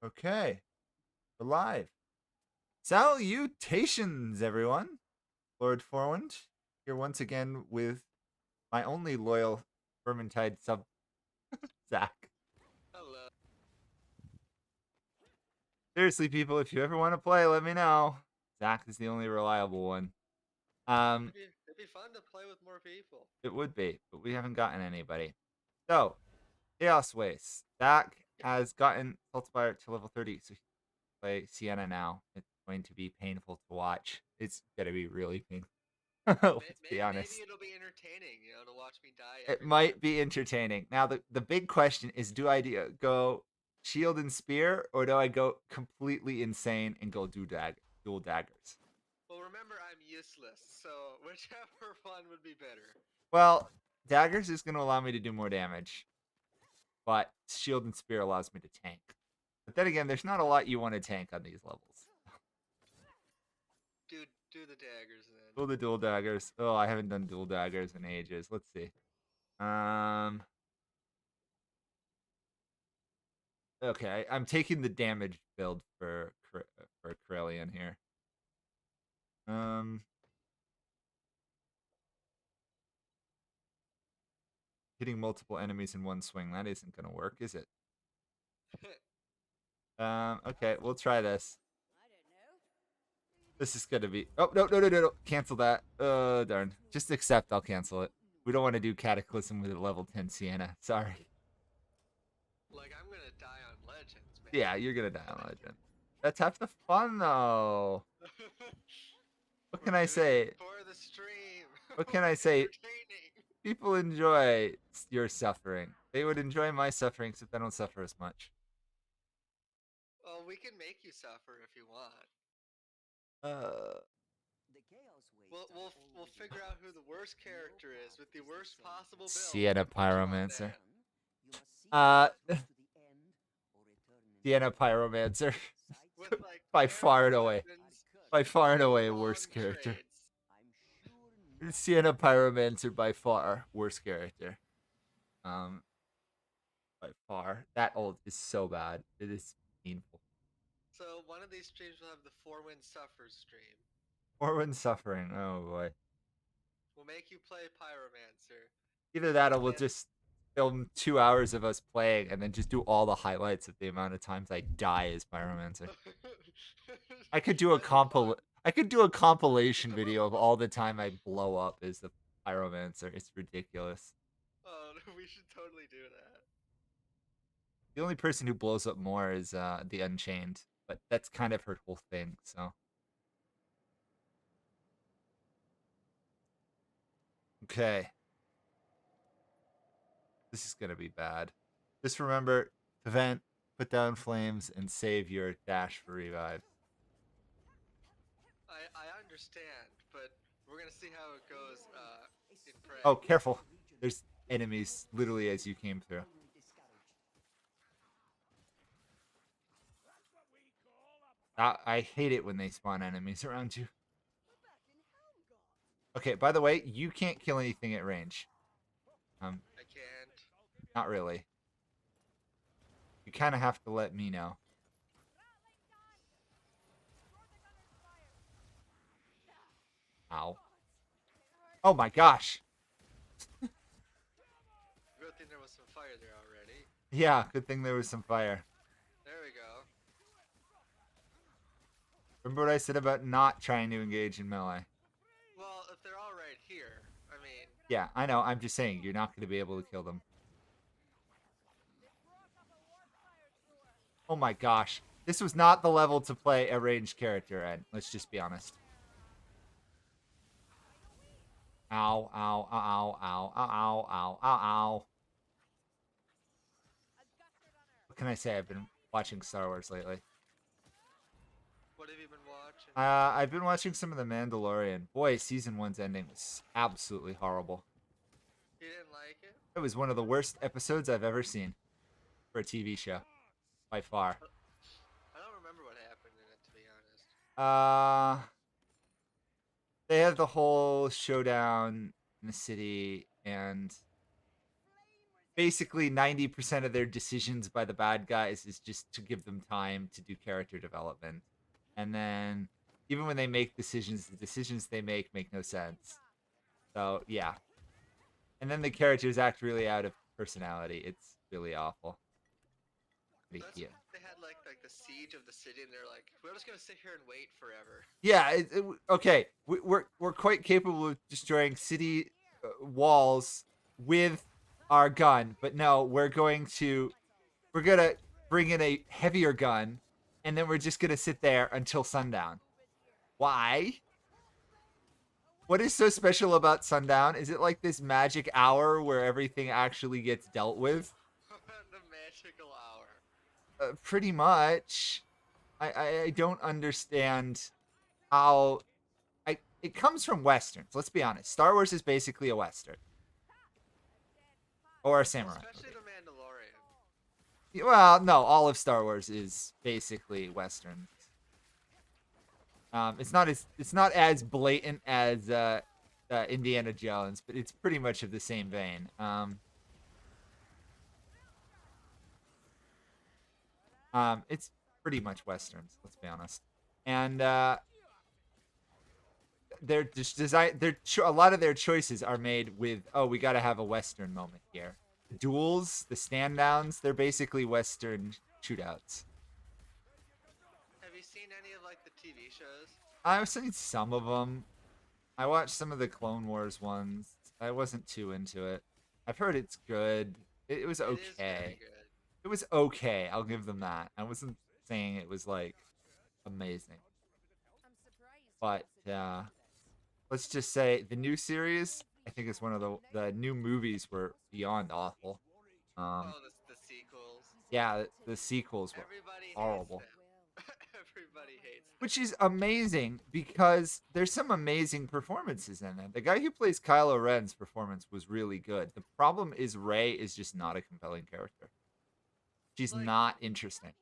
Okay, we're live. Salutations, everyone. Lord Forwind here once again with my only loyal Vermintide sub, Zach. Hello. Seriously, people, if you ever want to play, let me know. Zach is the only reliable one. Um, It'd be fun to play with more people. it would be, but we haven't gotten anybody. So, Chaos Waste. Zach has gotten Saltspire to level 30, so he can play Sienna now. It's going to be painful to watch. It's going to be really painful. Let's be Maybe honest. it'll be entertaining, to watch me die It every time. might be entertaining. Now, the big question is, do I go shield and spear, or do I go completely insane and go dual daggers? Well, remember, I'm useless, so whichever one would be better. Well, daggers is going to allow me to do more damage, but shield and spear allows me to tank. But then again, there's not a lot you want to tank on these levels. Do the daggers then. Do the dual daggers. Oh, I haven't done dual daggers in ages. Let's see. Okay, I'm taking the damage build for Corellian here. Hitting multiple enemies in one swing. That isn't gonna work, is it? Okay, we'll try this. This is gonna be. Oh no! Cancel that. Oh darn. Just accept. I'll cancel it. We don't want to do Cataclysm with a level 10 Sienna. Sorry. Like, I'm gonna die on Legends, man. Yeah, you're gonna die on Legend. That's half the fun, though. What can I say? For the stream. What can I say? People enjoy your suffering. They would enjoy my suffering, except I don't suffer as much. Well, we can make you suffer if you want. We'll figure out who the worst character is with the worst possible build. Sienna Pyromancer. Sienna Pyromancer. With, like, By far and away. weapons, By far and away, long worst character. trades. Sienna Pyromancer by far worst character. By far. That ult is so bad. It is painful. So one of these streams will have the Forwind Suffers stream. Forwind Suffering. Oh boy. We'll make you play Pyromancer. Either that or we'll just film 2 hours of us playing and then just do all the highlights of the amount of times I die as Pyromancer. I could do a compilation video of all the time I blow up as the Pyromancer. It's ridiculous. Oh, we should totally do that. The only person who blows up more is the Unchained, but that's kind of her whole thing, so. Okay. This is gonna be bad. Just remember to vent, put down flames, and save your dash for revive. I understand, but we're gonna see how it goes in prey. Oh, careful. There's enemies literally as you came through. I hate it when they spawn enemies around you. Okay, by the way, you can't kill anything at range. I can't. Not really. You kind of have to let me know. Ow. Oh my gosh. Good thing there was some fire there already. Yeah, good thing there was some fire. There we go. Remember what I said about not trying to engage in melee? Well, if they're all right here, I mean... Yeah, I know. I'm just saying, you're not going to be able to kill them. Oh my gosh. This was not the level to play a ranged character at. Let's just be honest. Ow, ow, ow, ow, ow, ow, ow, ow, ow. What can I say? I've been watching Star Wars lately. What have you been watching? I've been watching some of The Mandalorian. Boy, season 1's ending was absolutely horrible. You didn't like it? It was one of the worst episodes I've ever seen for a TV show. By far. I don't remember what happened in it, to be honest. They had the whole showdown in the city, and basically 90% of their decisions by the bad guys is just to give them time to do character development. And then even when they make decisions, the decisions they make no sense. So yeah. And then the characters act really out of personality. It's really awful. That's Yeah. they had like the siege of the city, and they're like, we're just gonna sit here and wait forever. Yeah, okay. We're quite capable of destroying city walls with our gun, but no, we're gonna bring in a heavier gun, and then we're just gonna sit there until sundown. Why? What is so special about sundown? Is it like this magic hour where everything actually gets dealt with? The magical hour. Pretty much. I don't understand how it comes from westerns. Let's be honest. Star Wars is basically a western or a samurai Especially movie. the Mandalorian. Well, no, all of Star Wars is basically westerns. It's not as blatant as Indiana Jones, but it's pretty much of the same vein. It's pretty much westerns. Let's be honest, and they're just design. A lot of their choices are made with, oh, we got to have a western moment here. The duels, the stand downs, they're basically western shootouts. Have you seen any of like the TV shows? I've seen some of them. I watched some of the Clone Wars ones. I wasn't too into it. I've heard it's good. It was It is very okay. good. It was okay. I'll give them that. I wasn't saying it was like amazing. But let's just say the new series, I think it's one of the new movies were beyond awful. Oh, the sequels. Yeah, the sequels were Everybody horrible. hates them. Everybody hates them. Which is amazing because there's some amazing performances in it. The guy who plays Kylo Ren's performance was really good. The problem is Rey is just not a compelling character. She's Like, not interesting.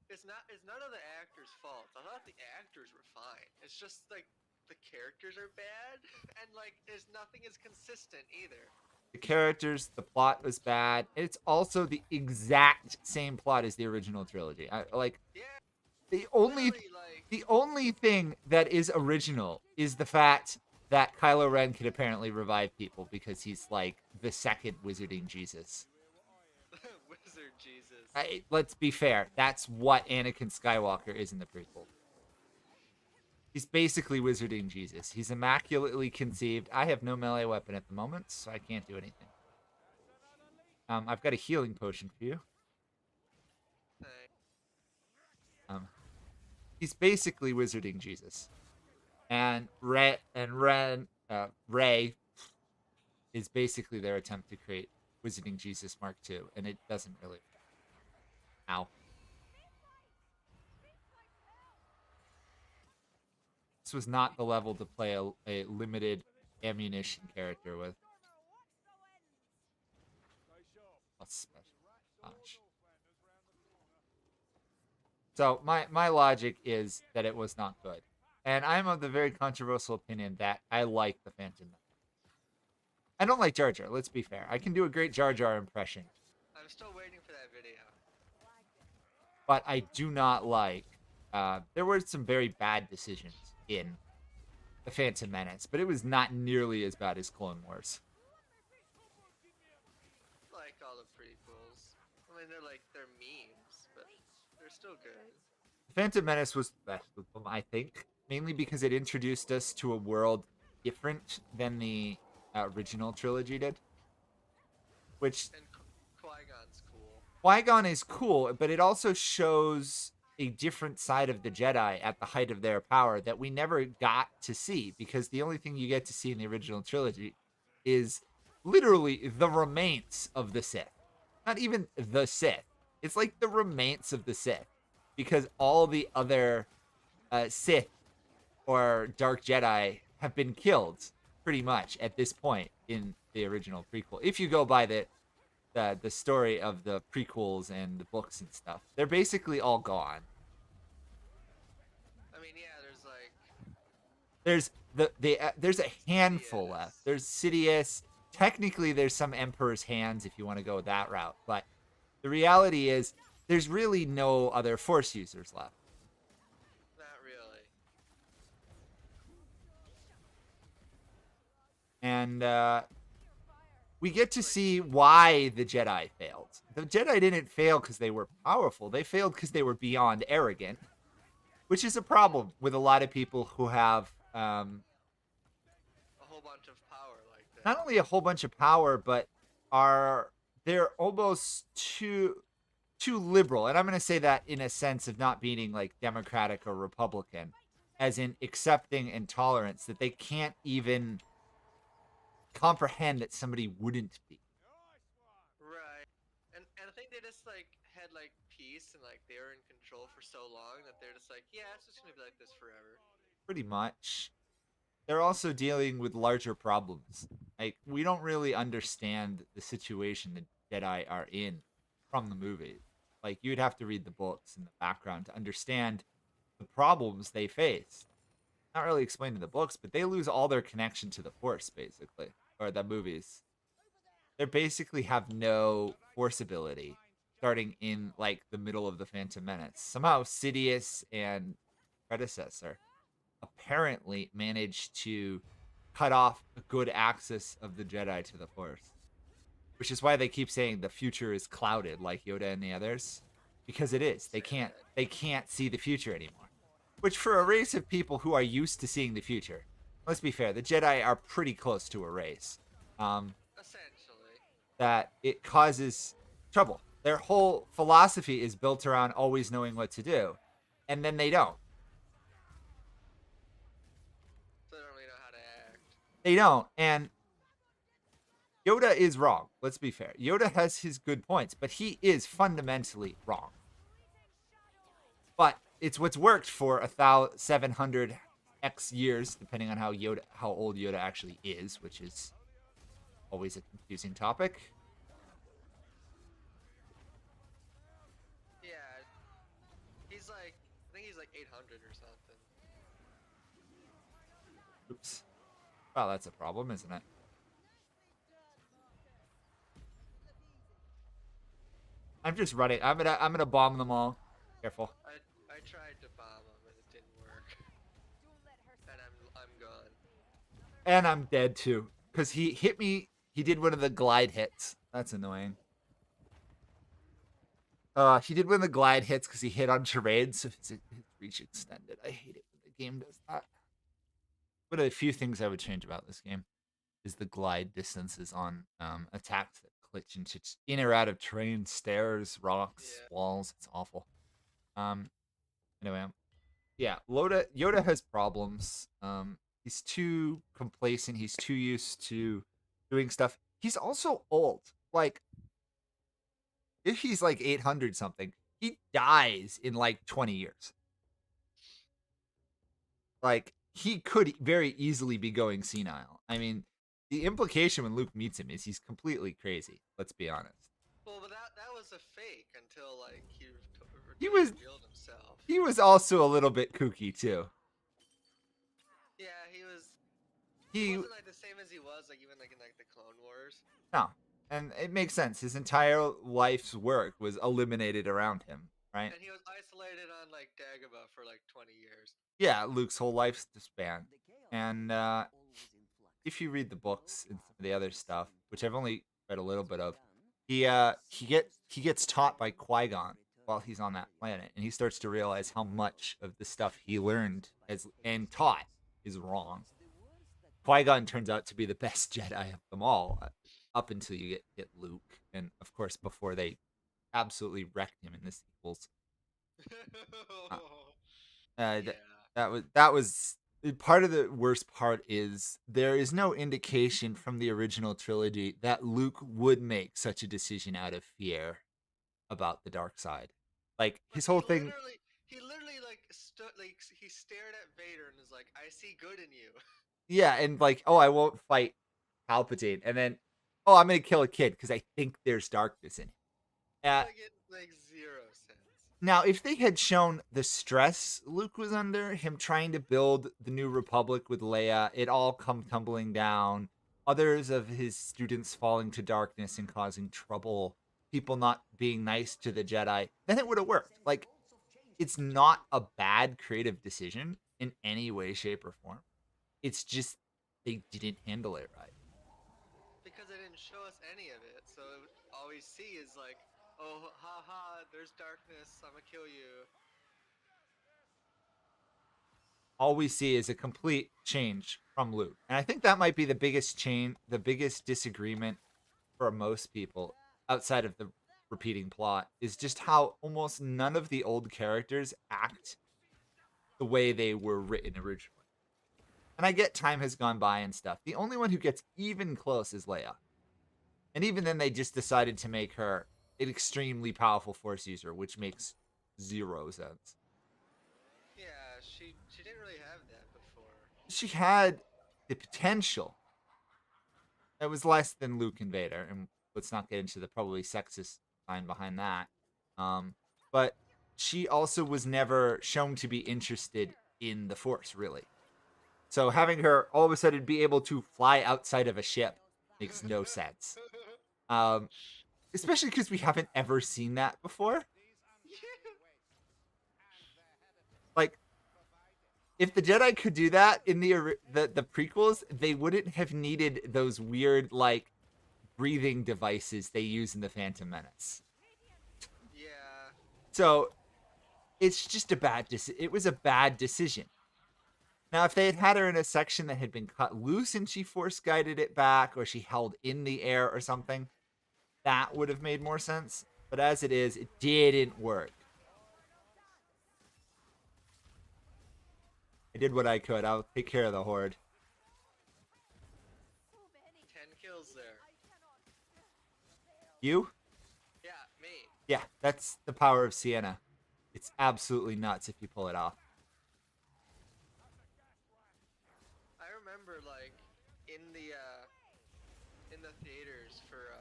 it's none of the actors' fault. I thought the actors were fine. It's just like the characters are bad, and like there's nothing is consistent either. The characters, the plot was bad. It's also the exact same plot as the original trilogy. Yeah, the only literally, like the only thing that is original is the fact that Kylo Ren can apparently revive people because he's like the second wizarding Jesus. Wizard Jesus. Let's be fair. That's what Anakin Skywalker is in the prequel. He's basically wizarding Jesus. He's immaculately conceived. I have no melee weapon at the moment, so I can't do anything. I've got a healing potion for you. He's basically wizarding Jesus, and Rey is basically their attempt to create Wizarding Jesus Mark II, and it doesn't really. Ow. This was not the level to play a limited ammunition character with. Gosh. So my logic is that it was not good. And I'm of the very controversial opinion that I like the Phantom Menace. I don't like Jar Jar, let's be fair. I can do a great Jar Jar impression. I'm still waiting for that video. But I do not like... there were some very bad decisions in the Phantom Menace, but it was not nearly as bad as Clone Wars. Like all the prequels. I mean, they're memes, but they're still good. Phantom Menace was the best of them, I think. Mainly because it introduced us to a world different than the original trilogy did. Which... And Qui-Gon's cool. Qui-Gon is cool, but it also shows a different side of the Jedi at the height of their power that we never got to see, because the only thing you get to see in the original trilogy is literally the remains of the Sith. Not even the Sith. It's like the remains of the Sith, because all the other Sith or Dark Jedi have been killed pretty much at this point in the original prequel. If you go by the story of the prequels and the books and stuff, they're basically all gone. I mean, yeah, there's like There's there's a handful Sidious. left. There's Sidious, technically there's some Emperor's hands if you want to go that route, but the reality is there's really no other Force users left. Not really. And we get to see why the Jedi failed. The Jedi didn't fail because they were powerful. They failed because they were beyond arrogant, which is a problem with a lot of people who have A whole bunch of power like that. not only a whole bunch of power, but they're almost too liberal. And I'm going to say that in a sense of not being like Democratic or Republican, as in accepting and tolerance, that they can't even comprehend that somebody wouldn't be. Right. And I think they just like had like peace and like they were in control for so long that they're just like, yeah, it's just gonna be like this forever. Pretty much. They're also dealing with larger problems. Like, we don't really understand the situation the Jedi are in from the movies. Like, you'd have to read the books in the background to understand the problems they face. Not really explained in the books, but they lose all their connection to the Force, basically, or the movies. They basically have no Force ability starting in, like, the middle of the Phantom Menace. Somehow, Sidious and predecessor apparently managed to cut off a good access of the Jedi to the Force, which is why they keep saying the future is clouded, like Yoda and the others, because it is. They can't see the future anymore. Which, for a race of people who are used to seeing the future, let's be fair, the Jedi are pretty close to a race. Essentially. That it causes trouble. Their whole philosophy is built around always knowing what to do, and then they don't. So they don't really know how to act. They don't, and Yoda is wrong. Let's be fair. Yoda has his good points, but he is fundamentally wrong. But it's what's worked for 700 X years, depending on how old Yoda actually is, which is always a confusing topic. Yeah. He's like, I think he's like 800 or something. Oops. Well, that's a problem, isn't it? I'm just running. I'm gonna bomb them all. Careful. I tried to bomb him and it didn't work. And I'm gone. And I'm dead too. Because he hit me. He did one of the glide hits. That's annoying. He did one of the glide hits because he hit on terrain, so his reach extended. I hate it when the game does that. One of the few things I would change about this game is the glide distances on attacks that glitch into in or out of terrain, stairs, rocks, walls. It's awful. Anyway, yeah, Yoda has problems. He's too complacent. He's too used to doing stuff. He's also old. Like, if he's like 800 something, he dies in like 20 years. Like, he could very easily be going senile. I mean, the implication when Luke meets him is he's completely crazy. Let's be honest. Well, but that was a fake until like he revealed himself. He was also a little bit kooky too. Yeah, he wasn't like the same as he was like even like in like the Clone Wars. No, and it makes sense. His entire life's work was eliminated around him, right? And he was isolated on like Dagobah for like 20 years. Yeah, Luke's whole life's disbanded. And if you read the books and some of the other stuff, which I've only read a little bit of, he gets taught by Qui-Gon while he's on that planet, and he starts to realize how much of the stuff he learned and taught is wrong. Qui-Gon turns out to be the best Jedi of them all, up until you get Luke, and of course before they absolutely wrecked him in the sequels. That was part of the worst part is there is no indication from the original trilogy that Luke would make such a decision out of fear about the dark side. Like, his whole thing. He literally like he stared at Vader and is like, "I see good in you." Yeah, and like, oh, I won't fight Palpatine, and then, oh, I'm gonna kill a kid because I think there's darkness in him. Like, it makes zero sense. Now, if they had shown the stress Luke was under, him trying to build the New Republic with Leia, it all come tumbling down, others of his students falling to darkness and causing trouble, people not being nice to the Jedi, then it would have worked. Like, it's not a bad creative decision in any way, shape, or form. It's just they didn't handle it right. Because they didn't show us any of it, so all we see is like, oh, haha, there's darkness, I'm gonna kill you. All we see is a complete change from Luke. And I think that might be the biggest change, the biggest disagreement for most people outside of the repeating plot is just how almost none of the old characters act the way they were written originally. And I get time has gone by and stuff. The only one who gets even close is Leia. And even then, they just decided to make her an extremely powerful Force user, which makes zero sense. Yeah, she didn't really have that before. She had the potential. It was less than Luke and Vader, and let's not get into the probably sexist line behind that. But she also was never shown to be interested in the Force, really. So having her all of a sudden be able to fly outside of a ship makes no sense. Um, Especially because we haven't ever seen that before. Like, if the Jedi could do that in the prequels, they wouldn't have needed those weird like breathing devices they use in the Phantom Menace. Yeah. So it's just a bad it was a bad decision. Now, if they had had her in a section that had been cut loose and she force guided it back, or she held in the air or something, that would have made more sense. But as it is, it didn't work. I did what I could. I'll take care of the Horde. 10 kills there. You? Yeah, me. Yeah, that's the power of Sienna. It's absolutely nuts if you pull it off. I remember like in the theaters for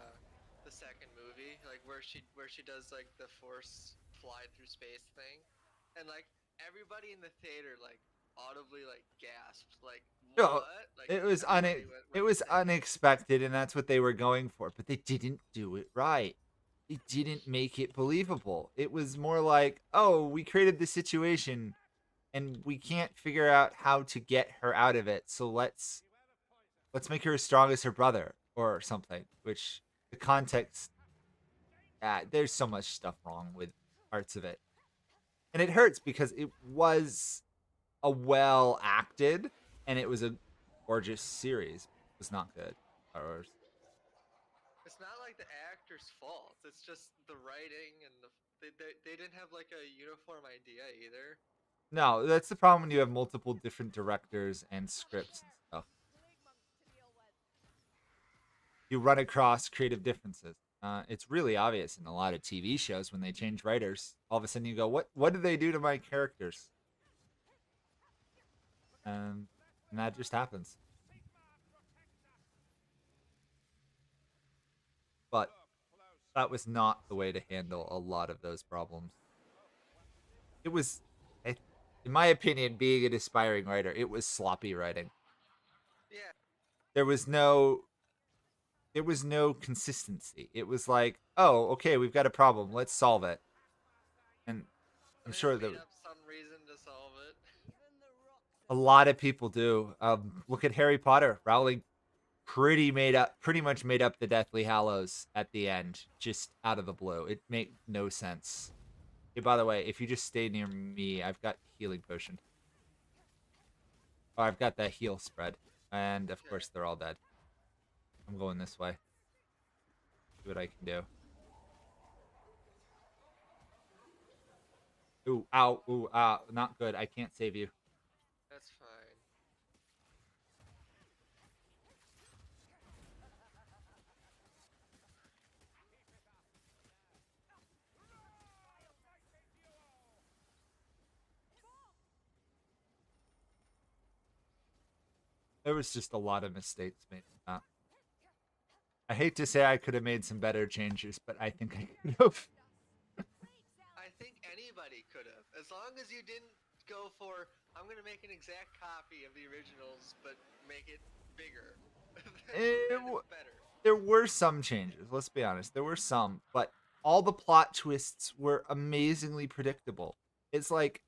the second movie, like where she does like the Force fly through space thing, and like everybody in the theater like audibly like gasped, like No, what? Like it was everybody it went was insane. unexpected, and that's what they were going for. But they didn't do it right. They didn't make it believable. It was more like, oh, we created this situation, and we can't figure out how to get her out of it. So let's make her as strong as her brother or something. Which the context, there's so much stuff wrong with parts of it, and it hurts because it was a well acted and it was a gorgeous series. It was not good. Or It's not like the actor's fault. It's just the writing and they didn't have like a uniform idea either. no, that's the problem when you have multiple different directors and scripts and stuff. You run across creative differences. It's really obvious in a lot of TV shows when they change writers. All of a sudden, you go, "What did they do to my characters?" And that just happens. But that was not the way to handle a lot of those problems. It was, in my opinion, being an aspiring writer, it was sloppy writing. Yeah. There was no consistency. It was like, oh, okay, we've got a problem. Let's solve it. And I'm And they sure just that made up some reason to solve it. a lot of people do. Look at Harry Potter. Rowling pretty much made up the Deathly Hallows at the end, just out of the blue. It made no sense. Hey, by the way, if you just stay near me, I've got healing potion. Oh, I've got that heal spread, and of course they're all dead. I'm going this way. See what I can do. Ooh, ow, ooh, not good. I can't save you. That's fine. There was just a lot of mistakes made in that. I hate to say I could have made some better changes, but I think I could have. I think anybody could have, as long as you didn't go for I'm gonna make an exact copy of the originals but make it bigger. It's better. There were some changes, let's be honest. There were some, but all the plot twists were amazingly predictable. It's like,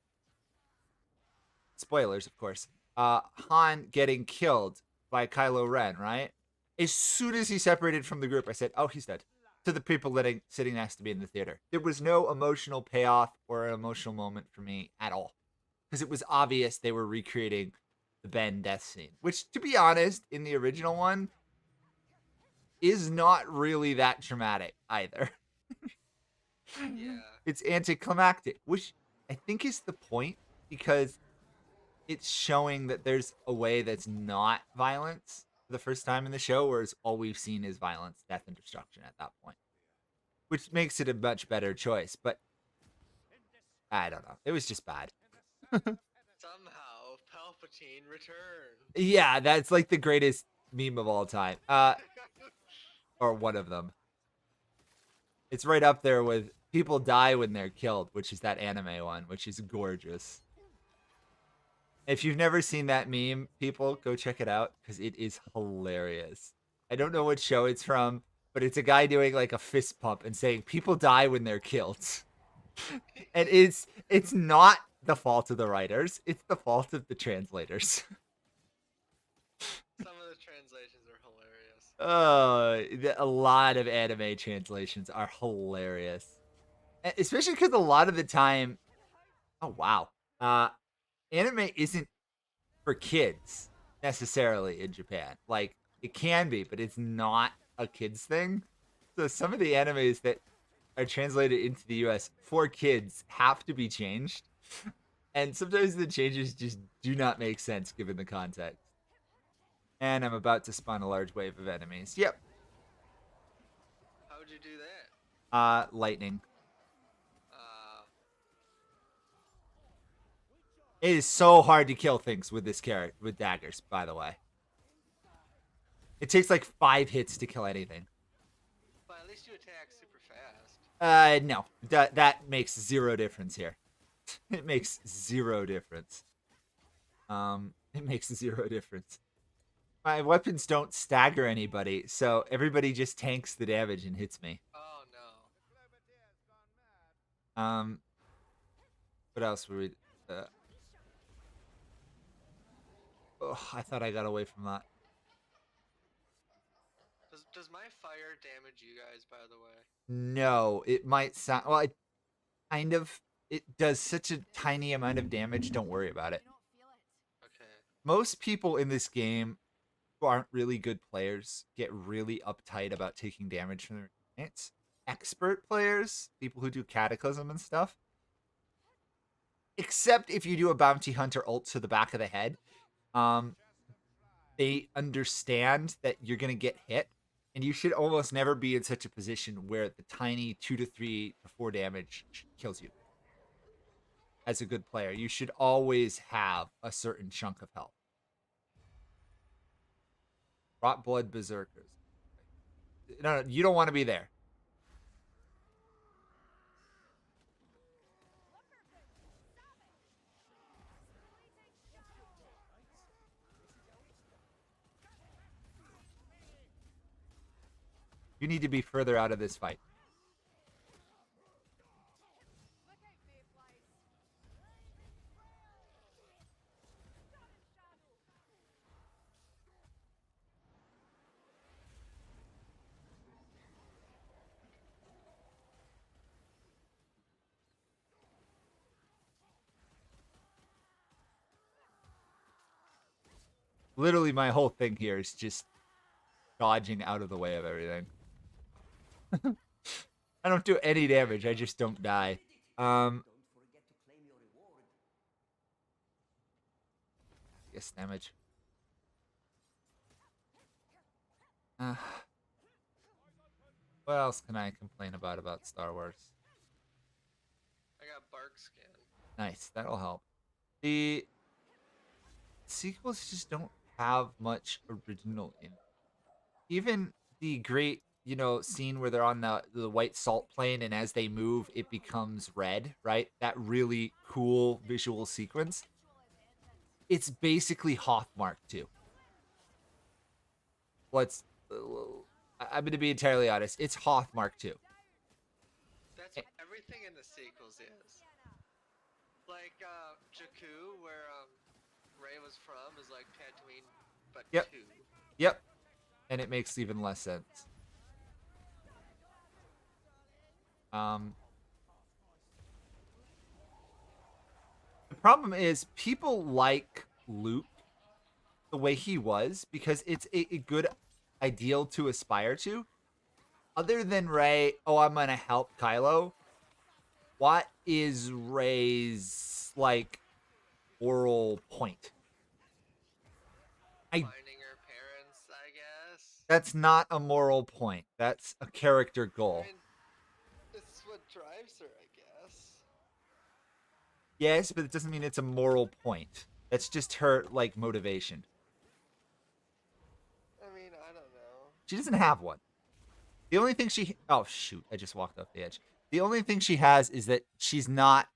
spoilers, of course, Han getting killed by Kylo Ren, right? As soon as he separated from the group, I said, oh, he's dead. To the people sitting next to me in the theater. There was no emotional payoff or an emotional moment for me at all. Because it was obvious they were recreating the Ben death scene. Which, to be honest, in the original one, is not really that traumatic either. Yeah. It's anticlimactic, which I think is the point, because it's showing that there's a way that's not violence for the first time in the show, whereas all we've seen is violence, death, and destruction at that point, which makes it a much better choice. But I don't know. It was just bad. Somehow Palpatine returned. Yeah, that's like the greatest meme of all time. Or one of them. It's right up there with people die when they're killed, which is that anime one, which is gorgeous. If you've never seen that meme, people, go check it out because it is hilarious. I don't know what show it's from, but it's a guy doing like a fist pump and saying people die when they're killed. And it's not the fault of the writers, it's the fault of the translators. Some of the translations are hilarious. A lot of anime translations are hilarious. Especially because a lot of the time, oh wow, anime isn't for kids necessarily in Japan. Like, it can be, but it's not a kids thing. So some of the animes that are translated into the US for kids have to be changed. And sometimes the changes just do not make sense given the context. And I'm about to spawn a large wave of enemies. Yep. How would you do that? Lightning. Uh, It is so hard to kill things with this character, with daggers, by the way. It takes like 5 hits to kill anything. but at least you attack super fast. No. That makes 0 difference here. It makes 0 difference. It makes 0 difference. My weapons don't stagger anybody, so everybody just tanks the damage and hits me. Oh no. What else were we... I thought I got away from that. Does my fire damage you guys, by the way? No, it might sound... Well, it kind of... It does such a tiny amount of damage, don't worry about it. Okay. Most people in this game who aren't really good players get really uptight about taking damage from their teammates. Expert players, people who do Cataclysm and stuff, except if you do a Bounty Hunter ult to the back of the head, they understand that you're going to get hit, and you should almost never be in such a position where the tiny 2 to 3 to 4 damage kills you. As a good player, you should always have a certain chunk of health. Rot Blood Berserkers. No, you don't want to be there. You need to be further out of this fight. Literally, my whole thing here is just dodging out of the way of everything. I don't do any damage. I just don't die. Yes, damage. What else can I complain about Star Wars? I got bark skin. Nice, that'll help. The sequels just don't have much original in it. Even the great, scene where they're on the white salt plain, and as they move, it becomes red, right? That really cool visual sequence. It's basically Hoth Mark 2. let's. I'm going to be entirely honest. It's Hoth Mark II. That's what everything in the sequels is. Like Jakku, where Rey was from, is like Tatooine, but Yep. 2. Yep. And it makes even less sense. The problem is people like Luke the way he was because it's a good ideal to aspire to. Other than Rey, oh, I'm gonna help Kylo. What is Rey's like moral point? I Finding her parents, I guess. That's not a moral point. That's a character I goal. mean, it's what drives her, I guess. Yes, but it doesn't mean it's a moral point. That's just her like motivation. I mean, I don't know. She doesn't have one. The only thing she oh shoot, I just walked off the edge. The only thing she has is that she's not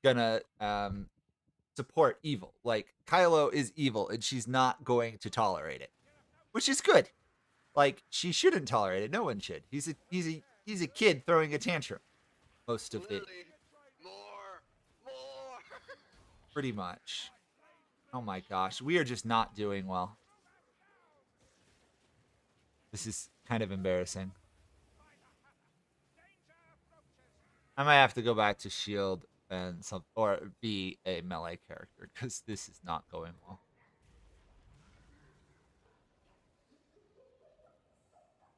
gonna support evil. Like Kylo is evil and she's not going to tolerate it. Which is good. Like she shouldn't tolerate it. No one should. He's a kid throwing a tantrum most of it. Literally, more. Pretty much. Oh my gosh, we are just not doing well. This is kind of embarrassing. I might have to go back to Shield and some or be a melee character because this is not going well.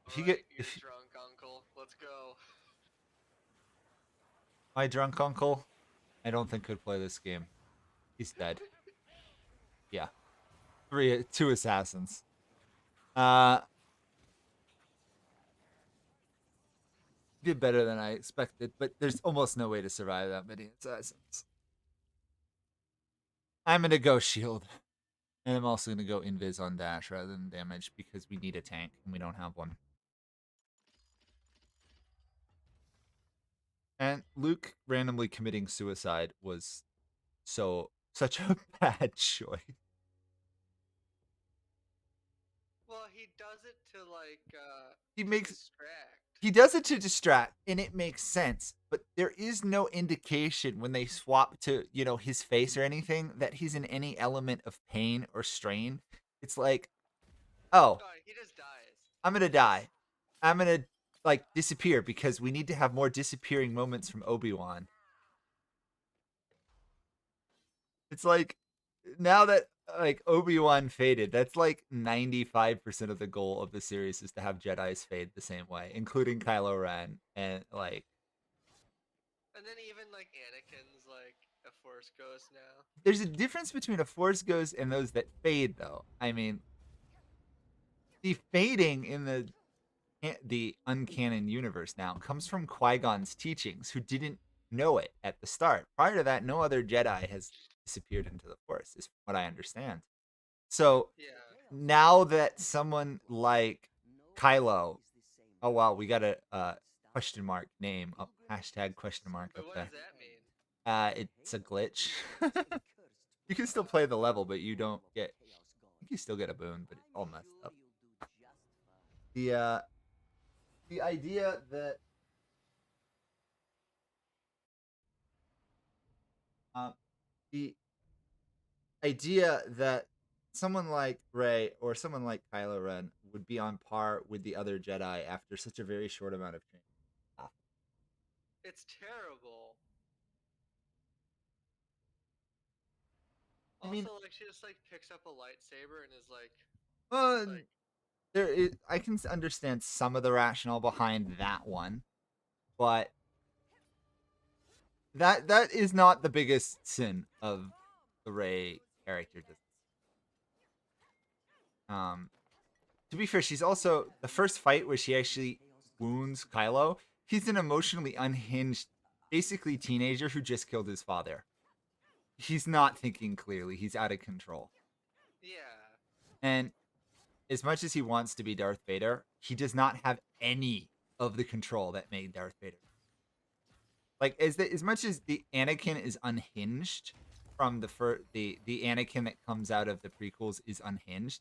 If you get You're drunk, uncle. Let's go. my drunk uncle, I don't think could play this game. He's dead. Yeah, two assassins. Did better than I expected, but there's almost no way to survive that many assassins. I'm gonna go shield, and I'm also gonna go invis on dash rather than damage because we need a tank and we don't have one. And Luke randomly committing suicide was such a bad choice. Well, he does it to like He makes distract. He does it to distract, and it makes sense. But there is no indication when they swap to, his face or anything that he's in any element of pain or strain. It's like, oh, He just dies. I'm gonna die. I'm gonna like disappear because we need to have more disappearing moments from Obi-Wan. It's like now that like Obi-Wan faded, that's like 95% of the goal of the series is to have Jedi's fade the same way, including Kylo Ren and like. And then even like Anakin's like a Force ghost now. There's a difference between a Force ghost and those that fade, though. I mean, the fading in the uncanon universe now comes from Qui-Gon's teachings, who didn't know it at the start. Prior to that, no other Jedi has disappeared into the Force, is what I understand. So Yeah. now that someone like Kylo, oh wow, we got a question mark name up, hashtag question mark But up what there. does that mean? It's a glitch. You can still play the level, but you don't get. I think you still get a boon, but it's all messed up. The idea that um the idea that someone like Rey or someone like Kylo Ren would be on par with the other Jedi after such a very short amount of training. It's terrible. I mean, Also, like she just like picks up a lightsaber and is like, like I can understand some of the rationale behind that one, but that is not the biggest sin of the Rey character. To be fair, she's also the first fight where she actually wounds Kylo. He's an emotionally unhinged, basically teenager who just killed his father. He's not thinking clearly. He's out of control. yeah. And as much as he wants to be Darth Vader, he does not have any of the control that made Darth Vader. Like as much as the Anakin is unhinged from the Anakin that comes out of the prequels is unhinged.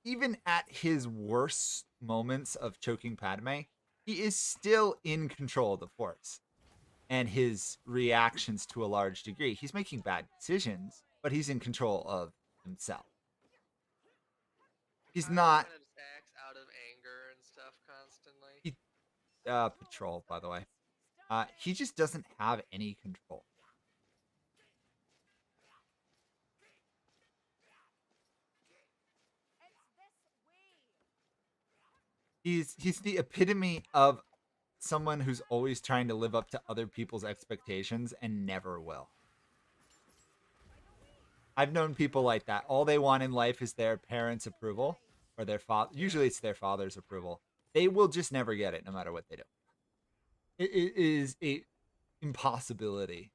even at his worst moments of choking Padme, he is still in control of the Force and his reactions to a large degree. He's making bad decisions, but he's in control of himself. He's Kylo not. kind of just acts out of anger and stuff constantly. He, Patrol, by the way. He just doesn't have any control. He's the epitome of someone who's always trying to live up to other people's expectations and never will. I've known people like that. All they want in life is their parents' approval or their father. Usually it's their father's approval. They will just never get it no matter what they do. It is a impossibility.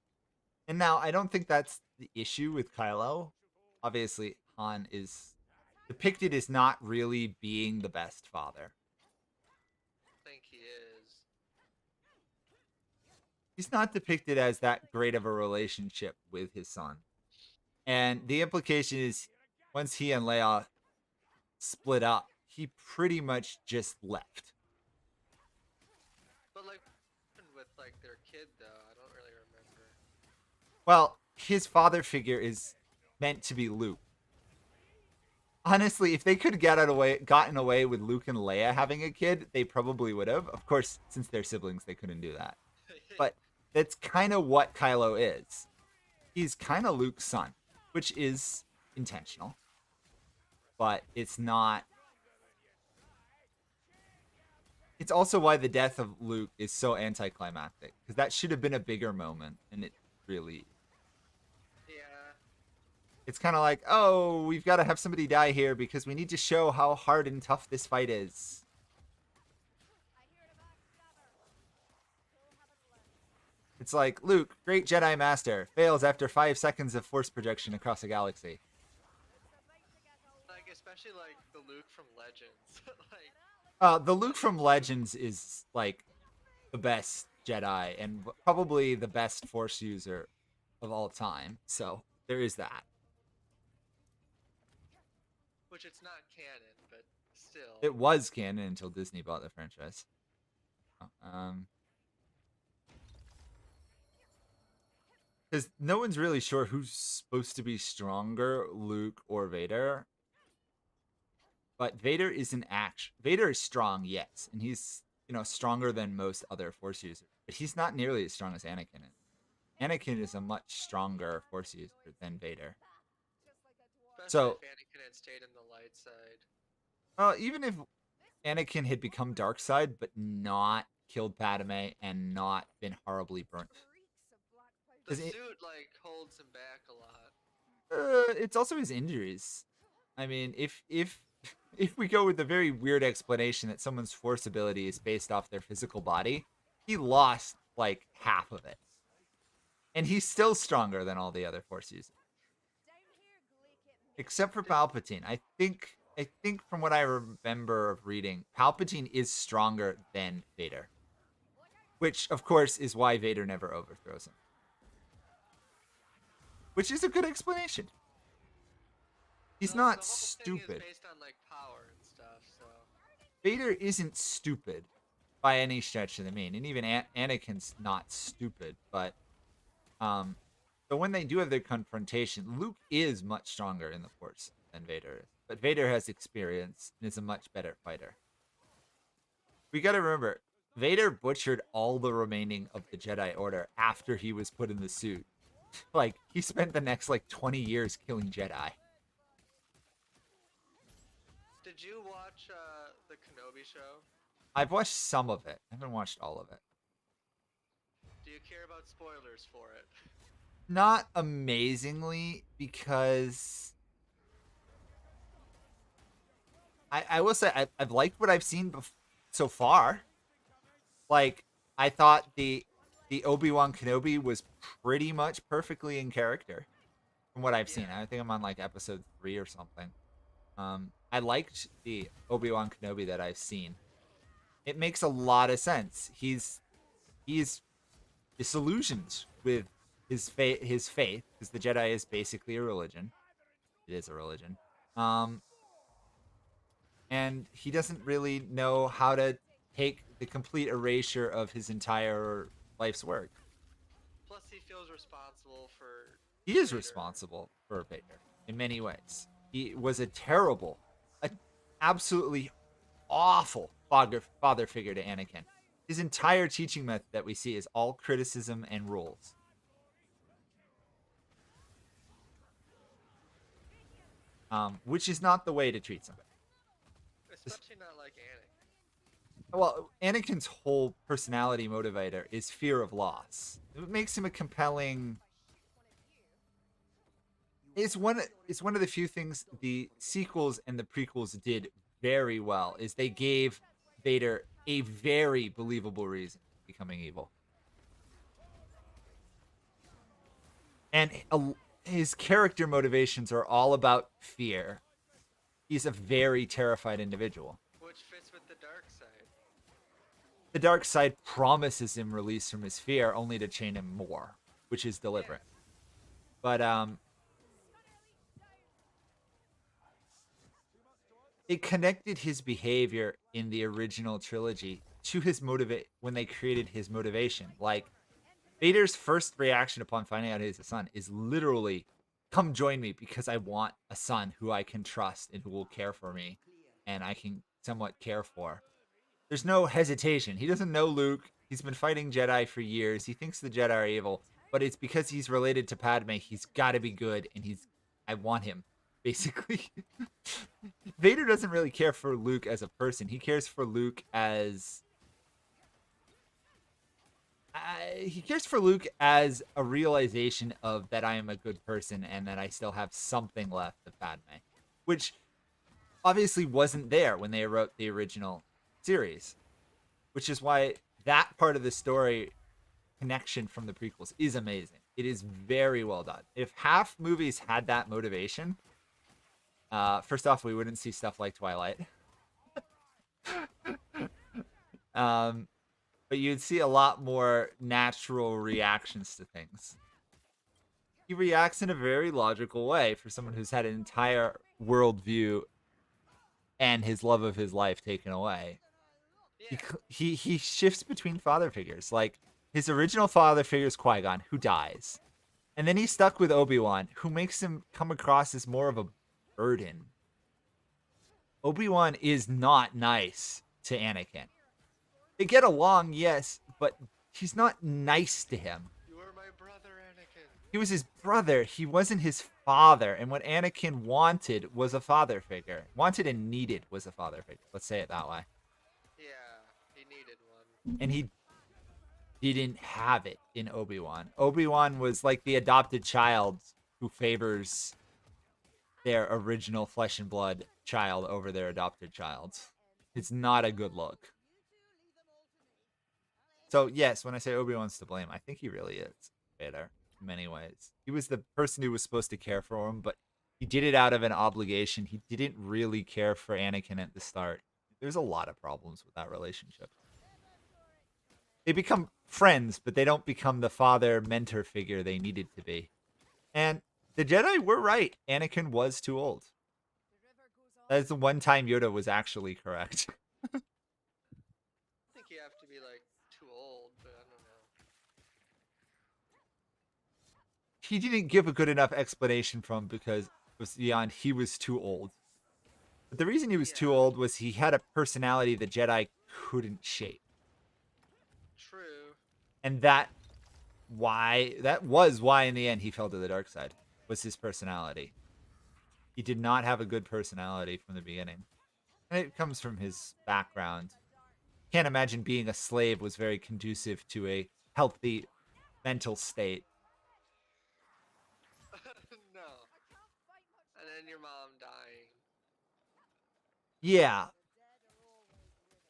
And now I don't think that's the issue with Kylo. Obviously, Han is depicted as not really being the best father. I think he is. He's not depicted as that great of a relationship with his son. And the implication is once he and Leia split up, he pretty much just left. But like with like their kid though, I don't really remember. Well, his father figure is meant to be Luke. Honestly, if they could have gotten away with Luke and Leia having a kid, they probably would have. Of course, since they're siblings, they couldn't do that. But that's kind of what Kylo is. He's kind of Luke's son, which is intentional. But it's not. It's also why the death of Luke is so anticlimactic, because that should have been a bigger moment, and it really. Yeah. It's kind of like, oh, we've got to have somebody die here because we need to show how hard and tough this fight is. It's like, Luke, great Jedi Master, fails after 5 seconds of force projection across a galaxy. Like especially like the Luke from Legends. The Luke from Legends is like the best Jedi and probably the best Force user of all time. So there is that. Which it's not canon, but still. It was canon until Disney bought the franchise. Because no one's really sure who's supposed to be stronger, Luke or Vader. But Vader is an action. Vader is strong, yes, and he's stronger than most other Force users. But he's not nearly as strong as Anakin is. Anakin is a much stronger Force user than Vader. Especially if Anakin had stayed in the light side. Even if Anakin had become dark side, but not killed Padme and not been horribly burnt. The suit like holds him back a lot. It's also his injuries. I mean, if we go with the very weird explanation that someone's force ability is based off their physical body, he lost like half of it. And he's still stronger than all the other force users. Except for Palpatine. I think from what I remember of reading, Palpatine is stronger than Vader. Which, of course, is why Vader never overthrows him. Which is a good explanation. He's not stupid. Thing is based on like power and stuff, so. Vader isn't stupid by any stretch of the mean, and even Anakin's not stupid. But when they do have their confrontation, Luke is much stronger in the Force than Vader is. But Vader has experience and is a much better fighter. We got to remember, Vader butchered all the remaining of the Jedi Order after he was put in the suit. Like, he spent the next, 20 years killing Jedi. Did you watch the Kenobi show? I've watched some of it. I haven't watched all of it. Do you care about spoilers for it? Not amazingly, because I will say I've liked what I've seen so far. Like, I thought the Obi-Wan Kenobi was pretty much perfectly in character from what I've seen. I think I'm on episode 3 or something. I liked the Obi-Wan Kenobi that I've seen. It makes a lot of sense. He's disillusioned with his faith, because the Jedi is basically a religion. It is a religion. and he doesn't really know how to take the complete erasure of his entire life's work. Plus, he feels responsible for He is Vader. responsible for Vader in many ways. He was a absolutely awful father figure to Anakin. His entire teaching method that we see is all criticism and rules. Which is not the way to treat somebody. Especially not like Anakin. Well, Anakin's whole personality motivator is fear of loss. It makes him a compelling. It's one of the few things the sequels and the prequels did very well is they gave Vader a very believable reason for becoming evil. And his character motivations are all about fear. He's a very terrified individual. Which fits with the dark side. The dark side promises him release from his fear only to chain him more, which is deliberate. Yeah. But it connected his behavior in the original trilogy to his motivate when they created his motivation. Like Vader's first reaction upon finding out he's a son is literally, "Come join me because I want a son who I can trust and who will care for me, and I can somewhat care for." There's no hesitation. He doesn't know Luke. He's been fighting Jedi for years. He thinks the Jedi are evil, but it's because he's related to Padme. He's got to be good, and I want him, basically. Vader doesn't really care for Luke as a person. He cares for Luke as he cares for Luke as a realization of that I am a good person and that I still have something left of Padme, which obviously wasn't there when they wrote the original series, which is why that part of the story connection from the prequels is amazing. It is very well done. If half movies had that motivation, first off, we wouldn't see stuff like Twilight. um, but you'd see a lot more natural reactions to things. He reacts in a very logical way for someone who's had an entire worldview and his love of his life taken away. Yeah. He shifts between father figures. Like his original father figure is Qui-Gon, who dies. And then he's stuck with Obi-Wan, who makes him come across as more of a burden. Obi-Wan is not nice to Anakin. They get along, yes, but he's not nice to him. You are my brother, Anakin. He was his brother. He wasn't his father. And what Anakin wanted was a father figure. Wanted and needed was a father figure. Let's say it that way. Yeah, he needed one. And he didn't have it in Obi-Wan. Obi-Wan was like the adopted child who favors their original flesh and blood child over their adopted child. It's not a good look. So yes, when I say Obi-Wan's to blame, I think he really is Vader in many ways. He was the person who was supposed to care for him, but he did it out of an obligation. He didn't really care for Anakin at the start. There's a lot of problems with that relationship. They become friends, but they don't become the father mentor figure they needed to be. And the Jedi were right. Anakin was too old. That is the one time Yoda was actually correct. I think you have to be like too old, but I don't know. He didn't give a good enough explanation from because it was beyond he was too old. But the reason he was too old was he had a personality the Jedi couldn't shape. True. And that was why in the end he fell to the dark side, was his personality. He did not have a good personality from the beginning. And it comes from his background. Can't imagine being a slave was very conducive to a healthy mental state. No. And then your mom dying. Yeah.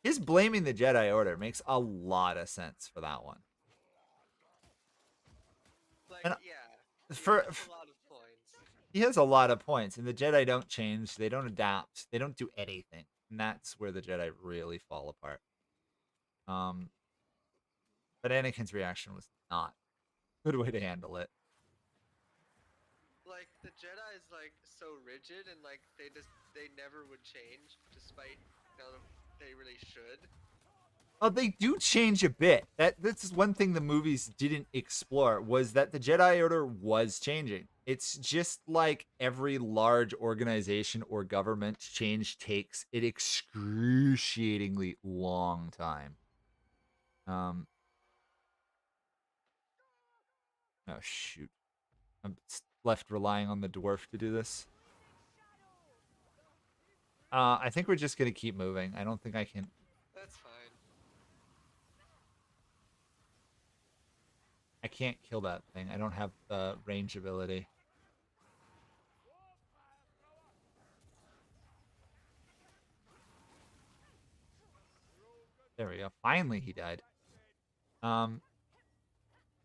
His blaming the Jedi Order makes a lot of sense for that one. Like, And yeah. for That's a lot of points. he has a lot of points, and the Jedi don't change, they don't adapt, they don't do anything. And that's where the Jedi really fall apart. But Anakin's reaction was not a good way to handle it. Like, the Jedi's, like, so rigid and like they never would change, despite they really should. Oh, they do change a bit. This is one thing the movies didn't explore was that the Jedi Order was changing. It's just like every large organization or government change takes an excruciatingly long time. Um oh shoot. I'm left relying on the dwarf to do this. I think we're just gonna keep moving. I don't think I can. That's fine. I can't kill that thing. I don't have the range ability. There we go. Finally, he died. I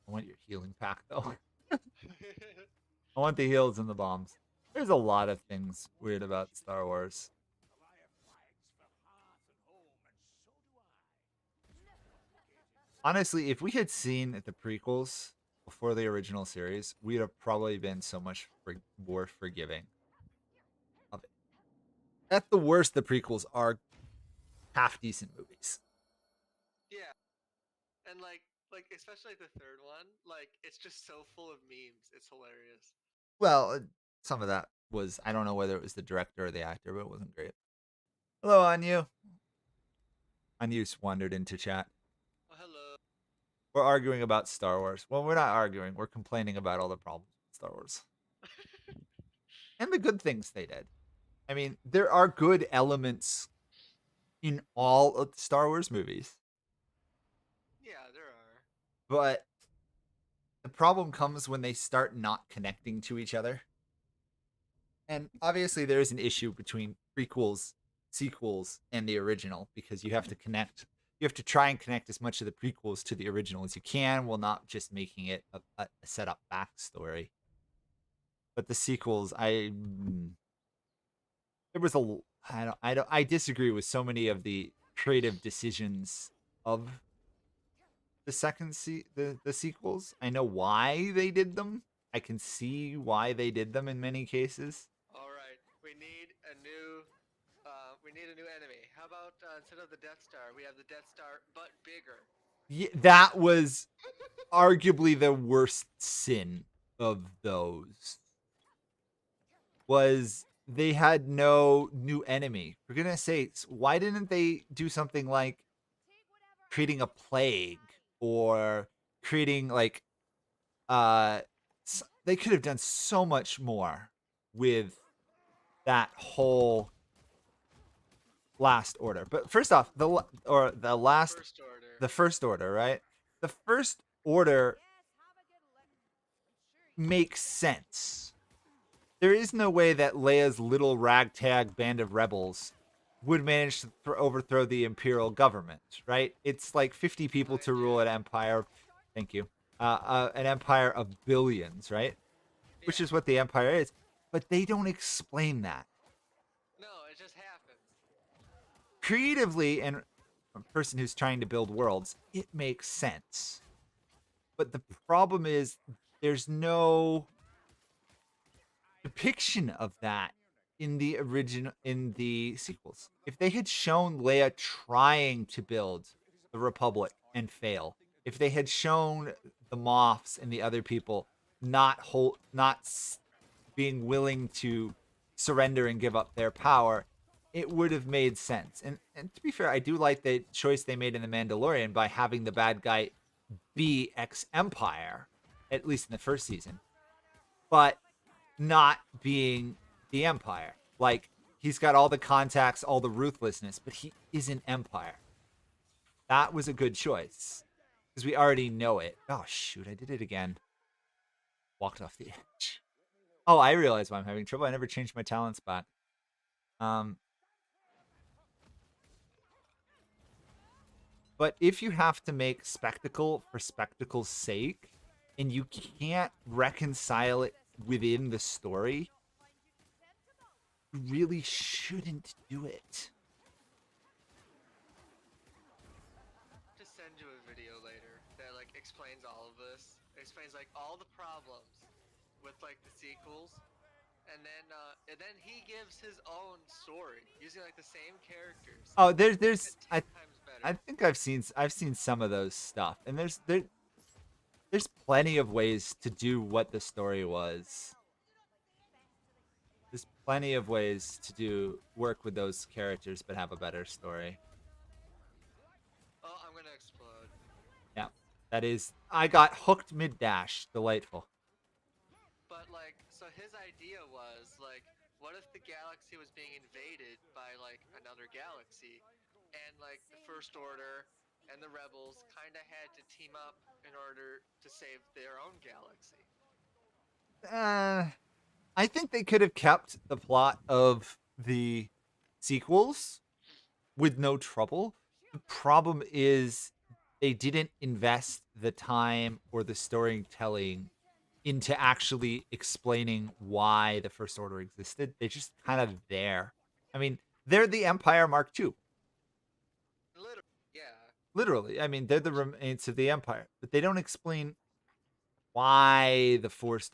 want your healing pack though. I want the heals and the bombs. There's a lot of things weird about Star Wars. Honestly, if we had seen the prequels before the original series, we'd have probably been so much more forgiving of it. At the worst, the prequels are half decent movies. Yeah, and like especially the third one, like it's just so full of memes. It's hilarious. Well, some of that was, I don't know whether it was the director or the actor, but it wasn't great. Hello, Anu. Anu's wandered into chat. Oh, hello. We're arguing about Star Wars. Well, we're not arguing. We're complaining about all the problems with Star Wars and the good things they did. I mean, there are good elements in all of the Star Wars movies, Yeah, there are. but the problem comes when they start not connecting to each other. And obviously, there is an issue between prequels, sequels, and the original because you have to connect. You have to try and connect as much of the prequels to the original as you can, while not just making it a set up backstory. But the sequels, there was a I disagree with so many of the creative decisions of the the sequels. I know why they did them. I can see why they did them in many cases. All right, we need a new enemy. How about instead of the Death Star, we have the Death Star but bigger? Yeah, that was arguably the worst sin of those. Was they had no new enemy. For goodness sakes, why didn't they do something like creating a plague or creating like uh they could have done so much more with that whole last order. But first off, First Order. the first order, right? The first order makes sense. There is no way that Leia's little ragtag band of rebels would manage to overthrow the imperial government, right? It's like 50 people to rule an empire. Thank you. An empire of billions, right? Which Yeah. is what the empire is. But they don't explain that. No, it just happens. Creatively, and a person who's trying to build worlds, it makes sense. But the problem is there's no depiction of that in the sequels. If they had shown Leia trying to build the Republic and fail, if they had shown the Moffs and the other people not being willing to surrender and give up their power, it would have made sense. And to be fair, I do like the choice they made in the Mandalorian by having the bad guy be ex-Empire, at least in the first season. But not being the Empire. Like, he's got all the contacts, all the ruthlessness, but he isn't Empire. That was a good choice because we already know it. Oh, shoot, I did it again. Walked off the edge. Oh, I realize why I'm having trouble. I never changed my talents back. But if you have to make spectacle for spectacle's sake and you can't reconcile it within the story, you really shouldn't do it. To send you a video later that like explains all of this. It explains like all the problems with like the sequels And then he gives his own story using like the same characters. Oh, Makes it 10 times I better. think I've seen some of those stuff, and there's plenty of ways to do what the story was. There's plenty of ways to do work with those characters, but have a better story. Oh, I'm gonna explode. Yeah, that is. I got hooked mid dash. Delightful. But like, so his idea was like, what if the galaxy was being invaded by like another galaxy, and like the First Order and the rebels kind of had to team up in order to save their own galaxy. Uh, I think they could have kept the plot of the sequels with no trouble. The problem is they didn't invest the time or the storytelling into actually explaining why the First Order existed. They're just kind of there. I mean, they're the Empire Mark II. Literally, yeah. Literally. I mean, they're the remains of the Empire, but they don't explain why the First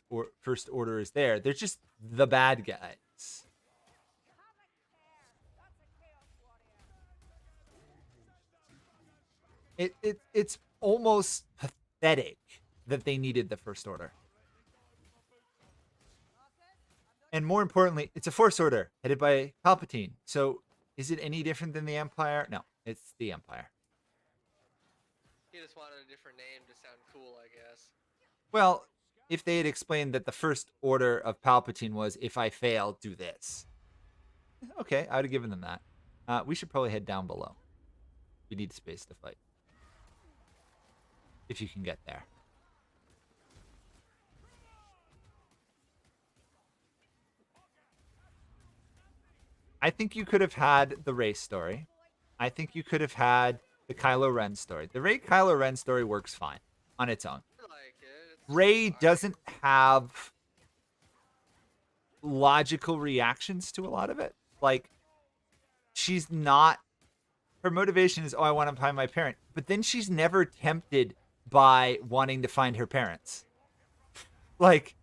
Order is there. They're just the bad guys. It's almost pathetic that they needed the First Order. And more importantly, it's a Force Order headed by Palpatine. So is it any different than the Empire? No, it's the Empire. He just wanted a different name to sound cool, I guess. Well, if they had explained that the First Order of Palpatine was, if I fail, do this. Okay, I would have given them that. We should probably head down below. We need space to fight. If you can get there. I think you could have had the Rey story. I think you could have had the Kylo Ren story. The Rey Kylo Ren story works fine on its own. I like it. It's Rey fine. doesn't have logical reactions to a lot of it. Like, she's not. Her motivation is, oh, I want to find my parent. But then she's never tempted by wanting to find her parents. Like,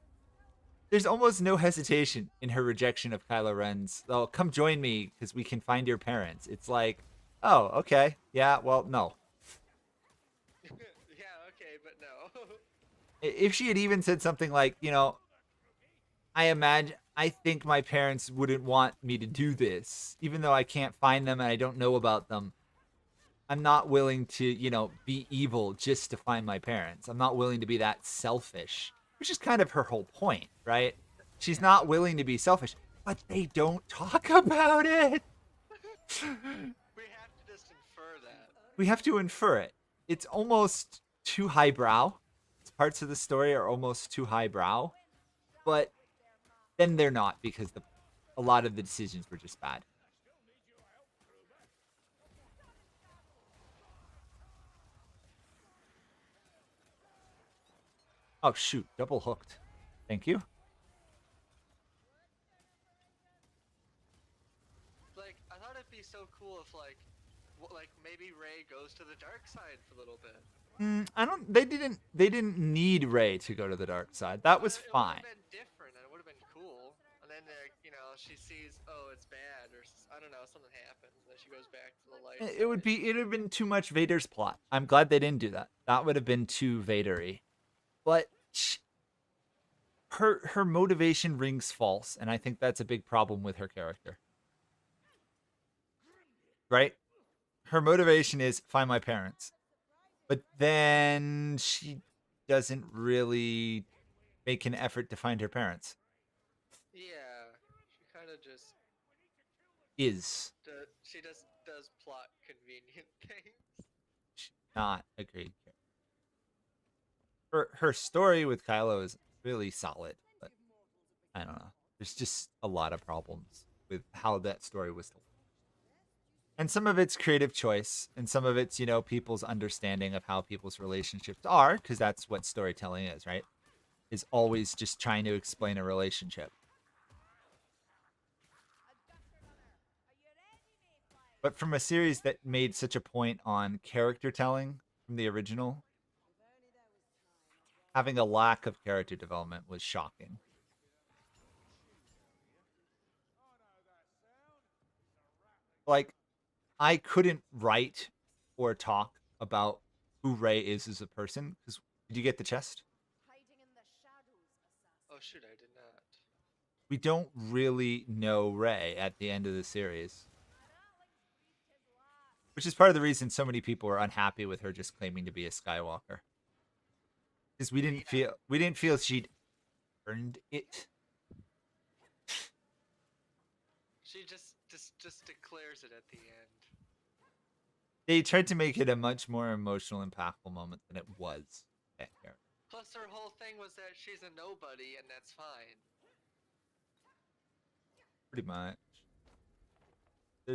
there's almost no hesitation in her rejection of Kylo Ren's, oh, come join me because we can find your parents. It's like, oh, okay. Yeah, well, no. Yeah, okay, but no. If she had even said something like, I think my parents wouldn't want me to do this, even though I can't find them and I don't know about them. I'm not willing to, be evil just to find my parents. I'm not willing to be that selfish, which is kind of her whole point, right? She's Yeah. not willing to be selfish, but they don't talk about it. We have to just infer that. We have to infer it. It's almost too highbrow. Parts of the story are almost too highbrow, but then they're not because a lot of the decisions were just bad. Oh shoot, double hooked. Thank you. Like, I thought it'd be so cool if like maybe Rey goes to the dark side for a little bit. I don't. They didn't need Rey to go to the dark side. That was It would fine. have been different, and it would have been cool. And then, she sees, oh, it's bad, or I don't know, something happens, and then she goes back to the light It would side. be. It would have been too much Vader's plot. I'm glad they didn't do that. That would have been too Vadery. But her motivation rings false, and I think that's a big problem with her character. Right? Her motivation is find my parents. But then she doesn't really make an effort to find her parents. Yeah, she kind of just she just does plot convenient things. Not a great character. Her story with Kylo is really solid, but I don't know. There's just a lot of problems with how that story was told. And some of it's creative choice, and some of it's, people's understanding of how people's relationships are, because that's what storytelling is, right? Is always just trying to explain a relationship. But from a series that made such a point on character telling from the original, having a lack of character development was shocking. Like, I couldn't write or talk about who Rey is as a person. Because did you get the chest? Oh shoot, I did not. We don't really know Rey at the end of the series, which is part of the reason so many people are unhappy with her just claiming to be a Skywalker. Because we didn't feel she'd earned it. She just declares it at the end. They tried to make it a much more emotional, impactful moment than it was. Plus, her whole thing was that she's a nobody, and that's fine. Pretty much.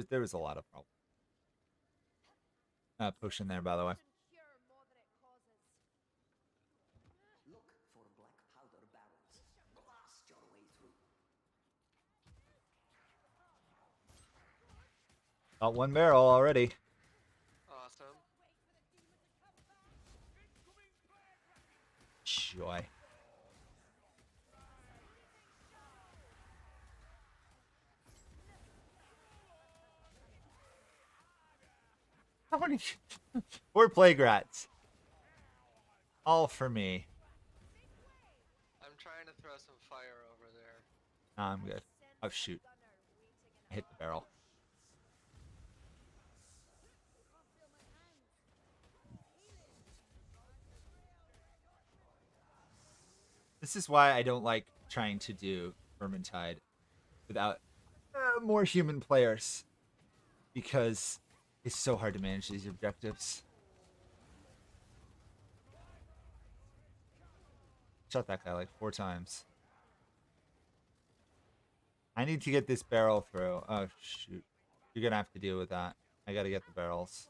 There was a lot of problems. Potion there, by the way. Look for black powder barrels. Blast your way through. Got one barrel already. Awesome. Joy. How many? 4 plague rats. All for me. I'm trying to throw some fire over there. Nah, I'm good. Oh, shoot. I hit the barrel. This is why I don't like trying to do Vermintide without more human players. Because it's so hard to manage these objectives. Shot that guy like 4 times. I need to get this barrel through. Oh, shoot. You're going to have to deal with that. I got to get the barrels.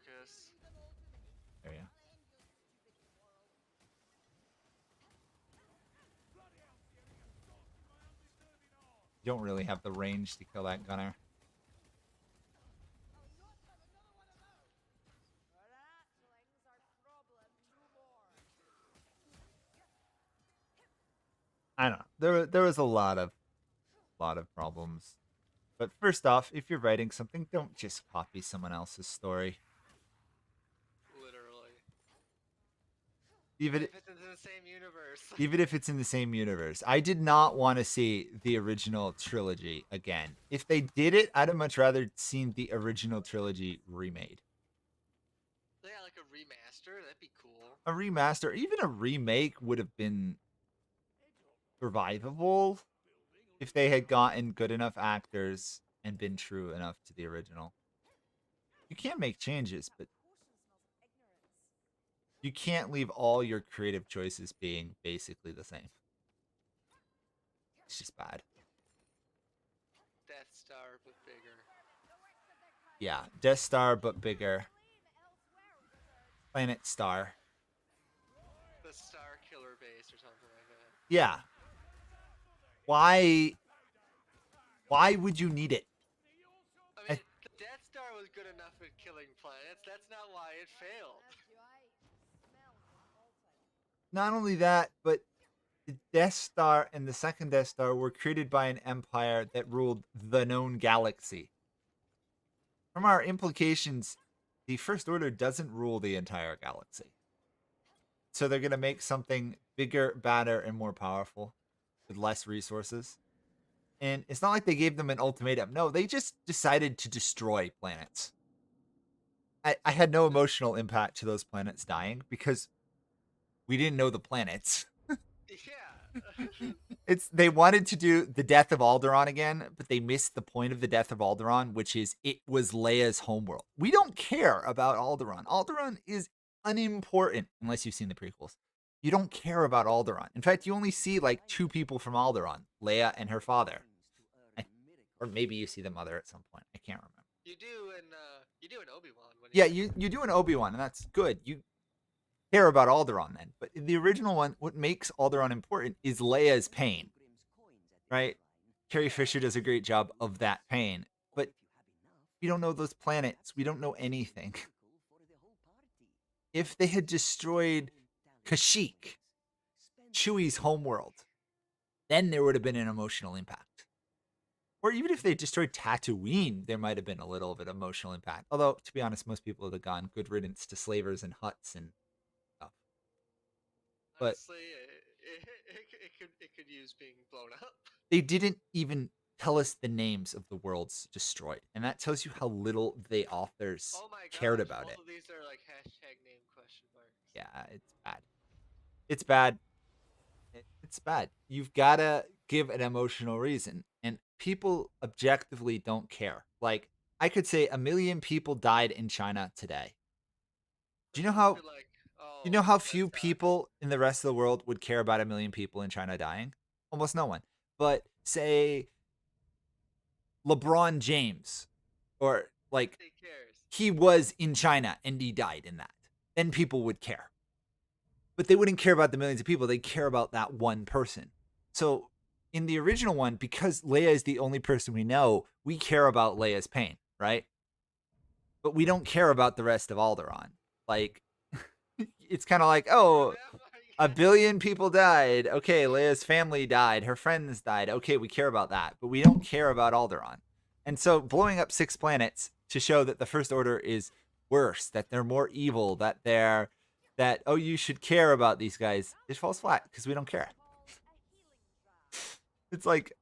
Yes. There you go. You don't really have the range to kill that gunner. I don't know. There was a lot of problems. But first off, if you're writing something, don't just copy someone else's story. Literally. Even if it's in the same universe. Even if it's in the same universe. I did not want to see the original trilogy again. If they did it, I'd have much rather seen the original trilogy remade. Yeah, like a remaster. That'd be cool. A remaster, even a remake would have been survivable if they had gotten good enough actors and been true enough to the original. You can make changes, but you can't leave all your creative choices being basically the same. It's just bad. Death Star, but bigger. Yeah, Death Star, but bigger. Planet Star. The Star Killer base or something like that. Yeah. Why would you need it? I mean, the Death Star was good enough at killing planets. That's not why it failed. Not only that, but the Death Star and the second Death Star were created by an empire that ruled the known galaxy. From our implications, the First Order doesn't rule the entire galaxy. So they're going to make something bigger, badder, and more powerful with less resources. And it's not like they gave them an ultimatum. No, they just decided to destroy planets. I had no emotional impact to those planets dying because we didn't know the planets. Yeah. They wanted to do the death of Alderaan again, but they missed the point of the death of Alderaan, which is it was Leia's homeworld. We don't care about Alderaan. Alderaan is unimportant unless you've seen the prequels. You don't care about Alderaan. In fact, you only see like 2 people from Alderaan, Leia and her father. Or maybe you see the mother at some point. I can't remember. You do in Obi-Wan. Yeah, you do an Obi-Wan, and that's good. You care about Alderaan then. But in the original one, what makes Alderaan important is Leia's pain. Right? Carrie Fisher does a great job of that pain. But we don't know those planets. We don't know anything. If they had destroyed Kashyyyk, Chewie's homeworld, then there would have been an emotional impact. Or even if they destroyed Tatooine, there might have been a little of an emotional impact. Although, to be honest, most people would have gone good riddance to slavers and huts and stuff. But Honestly, it could use being blown up. they didn't even tell us the names of the worlds destroyed. And that tells you how little the authors Oh my cared gosh, about all it. of these are like hashtag name question marks. Yeah, it's bad. It's bad. It's bad. You've got to give an emotional reason. And people objectively don't care. Like, I could say 1 million people died in China today. Do you know People how would be like, oh, you know how that few sucks. people in the rest of the world would care about 1 million people in China dying? Almost no one. But say LeBron James, or like Nobody cares. he was in China and he died in that, then people would care. But they wouldn't care about the millions of people. They'd care about that one person. So in the original one, because Leia is the only person we know, we care about Leia's pain, right? But we don't care about the rest of Alderaan. Like, it's kind of like, oh, Oh my 1 billion people died. Okay, Leia's family died. Her friends died. Okay, we care about that. But we don't care about Alderaan. And so blowing up 6 planets to show that the First Order is worse, that they're more evil, that oh, you should care about these guys, it falls flat because we don't care. It's like,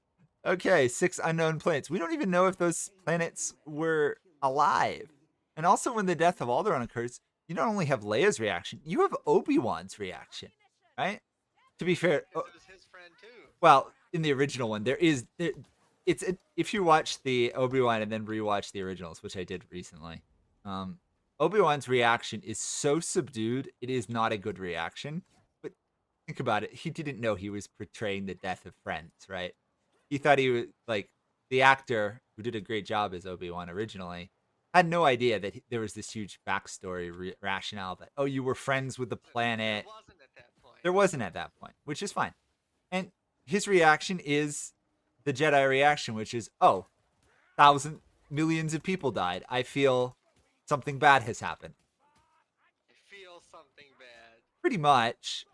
okay, 6 unknown planets. We don't even know if those planets were alive. And also, when the death of Alderaan occurs, you not only have Leia's reaction, you have Obi-Wan's reaction, right? To be fair, Because it was his friend too. well, in the original one, if you watch the Obi-Wan and then rewatch the originals, which I did recently, Obi-Wan's reaction is so subdued, it is not a good reaction. But think about it, he didn't know he was portraying the death of friends, right? He thought he was like the actor who did a great job as Obi-Wan originally had no idea that there was this huge backstory rationale that, oh, you were friends with the planet. It wasn't at that point. There wasn't at that point, which is fine. And his reaction is the Jedi reaction, which is, oh, millions of people died. I feel something bad has happened. I feel something bad. Pretty much.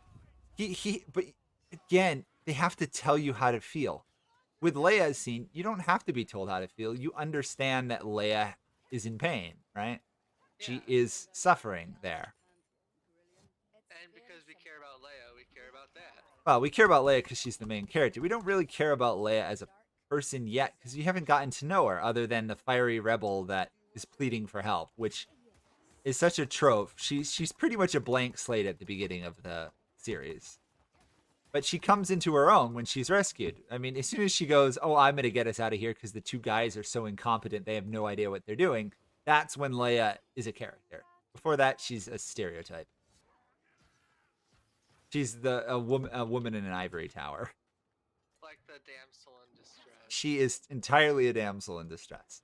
But again, they have to tell you how to feel. With Leia's scene, you don't have to be told how to feel. You understand that Leia is in pain, right? She Yeah. is suffering there. And because we care about Leia, we care about that. Well, we care about Leia because she's the main character. We don't really care about Leia as a person yet because you haven't gotten to know her other than the fiery rebel that is pleading for help, which is such a trope. She's pretty much a blank slate at the beginning of the series. But she comes into her own when she's rescued. I mean, as soon as she goes, oh, I'm going to get us out of here because the 2 guys are so incompetent, they have no idea what they're doing, that's when Leia is a character. Before that, she's a stereotype. She's a woman in an ivory tower. Like the damsel in distress. She is entirely a damsel in distress.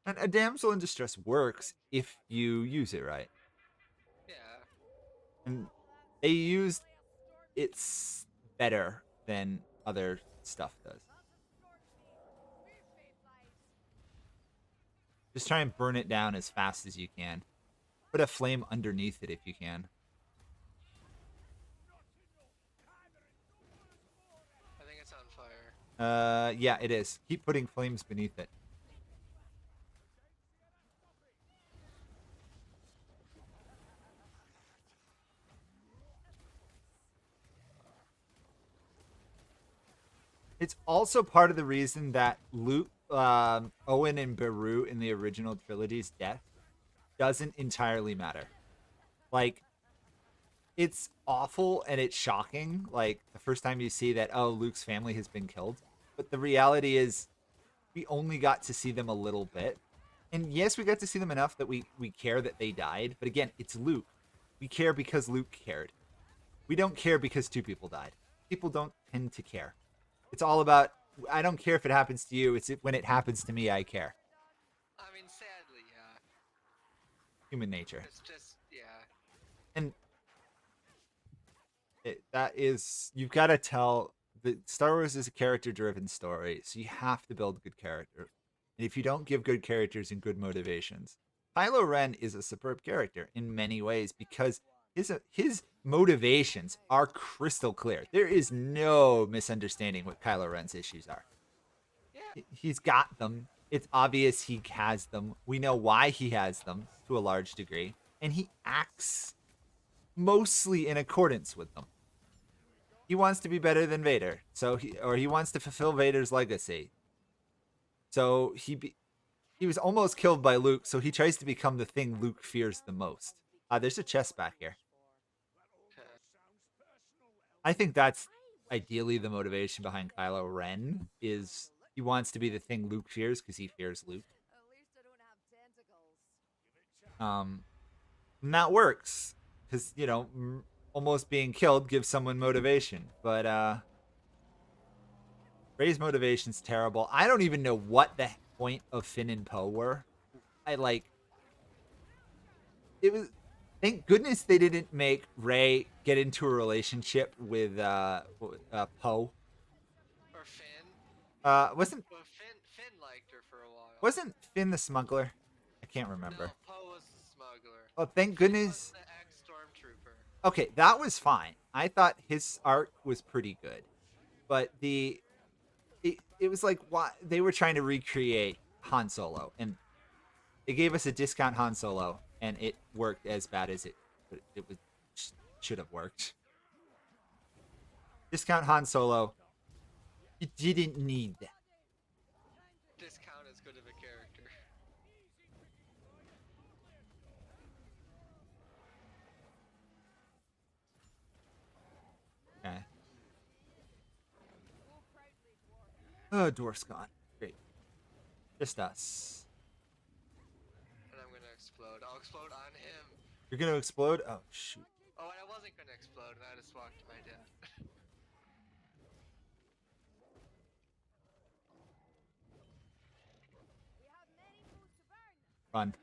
And a damsel in distress works if you use it right. Yeah. And they used it better than other stuff does. Just try and burn it down as fast as you can. Put a flame underneath it if you can. I think it's on fire. Yeah, it is. Keep putting flames beneath it. It's also part of the reason that Luke, Owen, and Beru in the original trilogy's death doesn't entirely matter. Like, it's awful and it's shocking. Like, the first time you see that, oh, Luke's family has been killed. But the reality is, we only got to see them a little bit. And yes, we got to see them enough that we care that they died. But again, it's Luke. We care because Luke cared. We don't care because 2 people died. People don't tend to care. It's all about, I don't care if it happens to you. It's when it happens to me, I care. I mean, sadly, yeah. Human nature. It's just, yeah. And that is, you've got to tell, that Star Wars is a character-driven story, so you have to build good characters. And if you don't give good characters and good motivations, Kylo Ren is a superb character in many ways because his motivations are crystal clear. There is no misunderstanding what Kylo Ren's issues are. Yeah. He's got them. It's obvious he has them. We know why he has them to a large degree, and he acts mostly in accordance with them. He wants to be better than Vader, so he wants to fulfill Vader's legacy. So he was almost killed by Luke, so he tries to become the thing Luke fears the most. There's a chest back here. Okay. I think that's ideally the motivation behind Kylo Ren is he wants to be the thing Luke fears because he fears Luke. Um, and that works because almost being killed gives someone motivation, but Rey's motivation's terrible. I don't even know what the point of Finn and Poe were. I like it was. Thank goodness they didn't make Rey get into a relationship with Poe. Or Finn. Wasn't Well, Finn liked her for a while. wasn't Finn the smuggler? I can't No, remember. Poe was the smuggler. Oh, thank Finn goodness. was the ex-stormtrooper. Okay, that was fine. I thought his arc was pretty good, but it was like why they were trying to recreate Han Solo, and they gave us a discount Han Solo, and it worked as bad as it was should have worked. Discount Han Solo. You didn't need that. Discount as good of a character. Okay. Oh, dwarf's gone. Great. Just us. And I'm gonna explode. I'll explode on him. You're gonna explode? Oh shoot. Oh, and I wasn't gonna explode, and I just walked to my death. Run.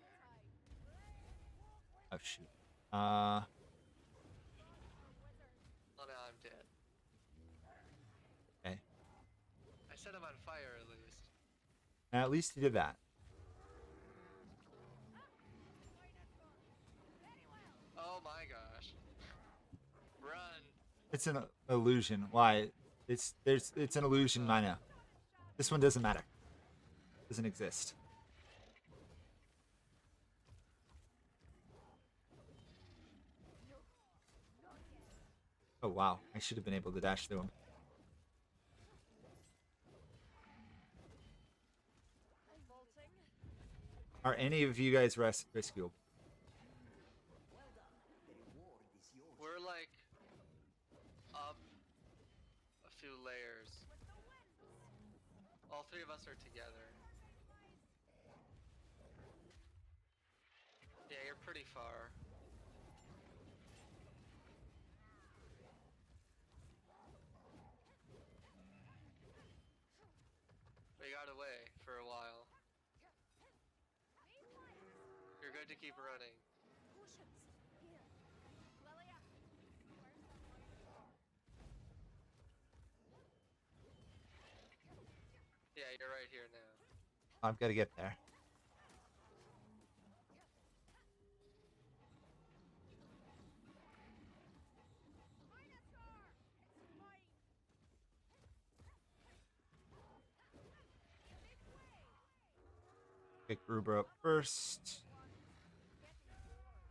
Oh shoot. Oh, now I'm dead. Okay. I set him on fire at least. At least you did that. Oh my gosh. Run. It's an illusion. Why? It's an illusion. I know. This one doesn't matter. Doesn't exist. Oh wow! I should have been able to dash through him. Are any of you guys rescuable? We're like up a few layers. All three of us are together. Yeah, you're pretty far. We got away for a while. You're good to keep running. Yeah, you're right here now. I've got to get there. Pick Gruber up first.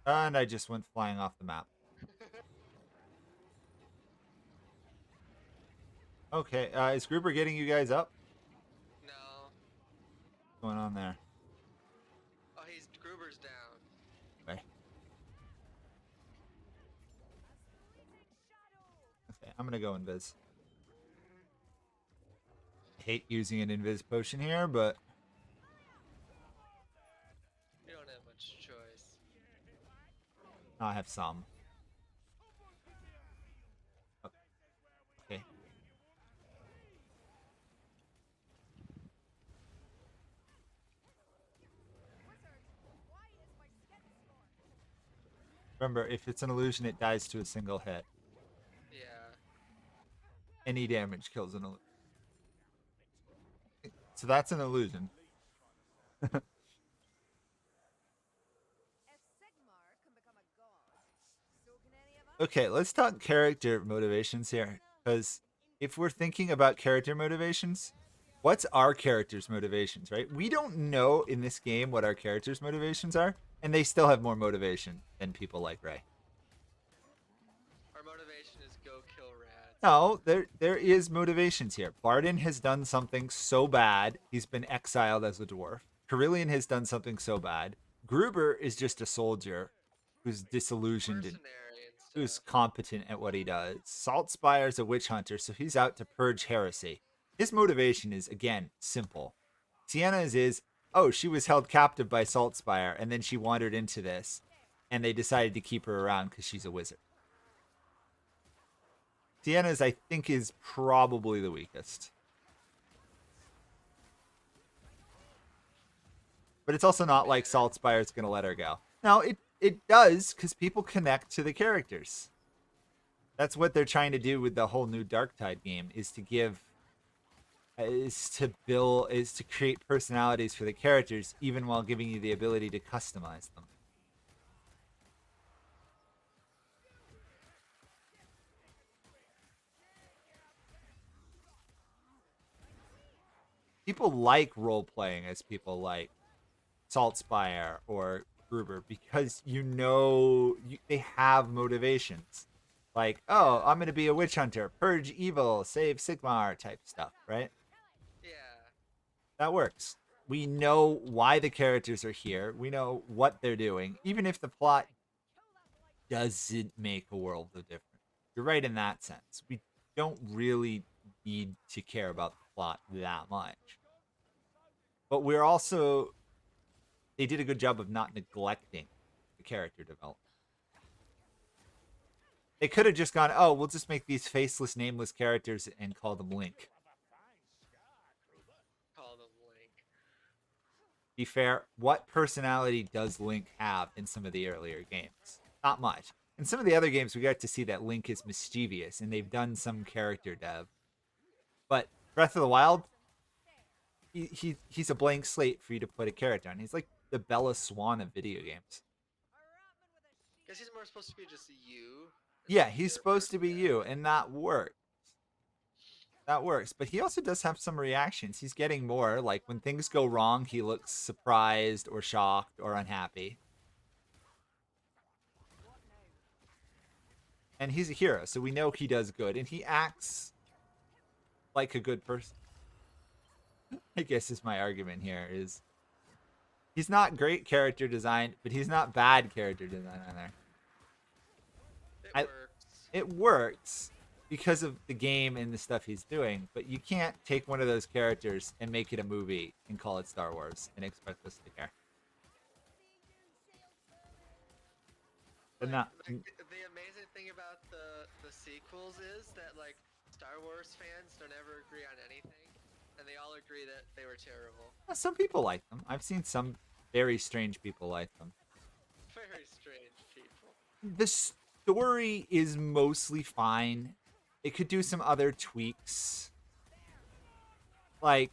And I just went flying off the map. Okay, is Gruber getting you guys up? No. What's going on there? Oh, Gruber's down. Okay. Okay, I'm gonna go invis. I hate using an invis potion here, but You don't have much choice. I have some. Okay. Remember, if it's an illusion, it dies to a single hit. Yeah. Any damage kills an illusion. So that's an illusion. Okay, let's talk character motivations here. Because if we're thinking about character motivations, what's our character's motivations, right? We don't know in this game what our character's motivations are, and they still have more motivation than people like Ray. Our motivation is go kill rats. No, there is motivations here. Barden has done something so bad, he's been exiled as a dwarf. Carillion has done something so bad. Gruber is just a soldier who's disillusioned and Mercenary and who's stuff. competent at what he does. Saltspire's a witch hunter, so he's out to purge heresy. His motivation is, again, simple. Sienna's is, oh, she was held captive by Saltspire, and then she wandered into this, and they decided to keep her around because she's a wizard. Sienna's, I think, is probably the weakest. But it's also not like Saltspire's going to let her go. No, it does, because people connect to the characters. That's what they're trying to do with the whole new Darktide game, is to create personalities for the characters, even while giving you the ability to customize them. People like role playing as people like Saltspire or Gruber because they have motivations. Like, oh, I'm going to be a witch hunter, purge evil, save Sigmar type stuff, right? Yeah. That works. We know why the characters are here. We know what they're doing, even if the plot doesn't make a world of difference. You're right in that sense. We don't really need to care about the plot that much. But they did a good job of not neglecting the character development. They could have just gone, oh, we'll just make these faceless, nameless characters and call them Link. Call them Link. Be fair, what personality does Link have in some of the earlier games? Not much. In some of the other games, we got to see that Link is mischievous, and they've done some character dev. But Breath of the Wild, he's a blank slate for you to put a character on. He's like the Bella Swan of video games. Guess he's more supposed to be just you. Yeah, he's supposed to be you, and that works. That works. But he also does have some reactions. He's getting more. Like, when things go wrong, he looks surprised or shocked or unhappy. And he's a hero, so we know he does good. And he acts like a good person. I guess is my argument here is he's not great character design, but he's not bad character design either. It works because of the game and the stuff he's doing, but you can't take one of those characters and make it a movie and call it Star Wars and expect us to care. The amazing thing about the sequels is that like Star Wars fans don't ever agree on anything, and they all agree that they were terrible. Some people like them. I've seen some very strange people like them. Very strange people. The story is mostly fine. It could do some other tweaks. Like,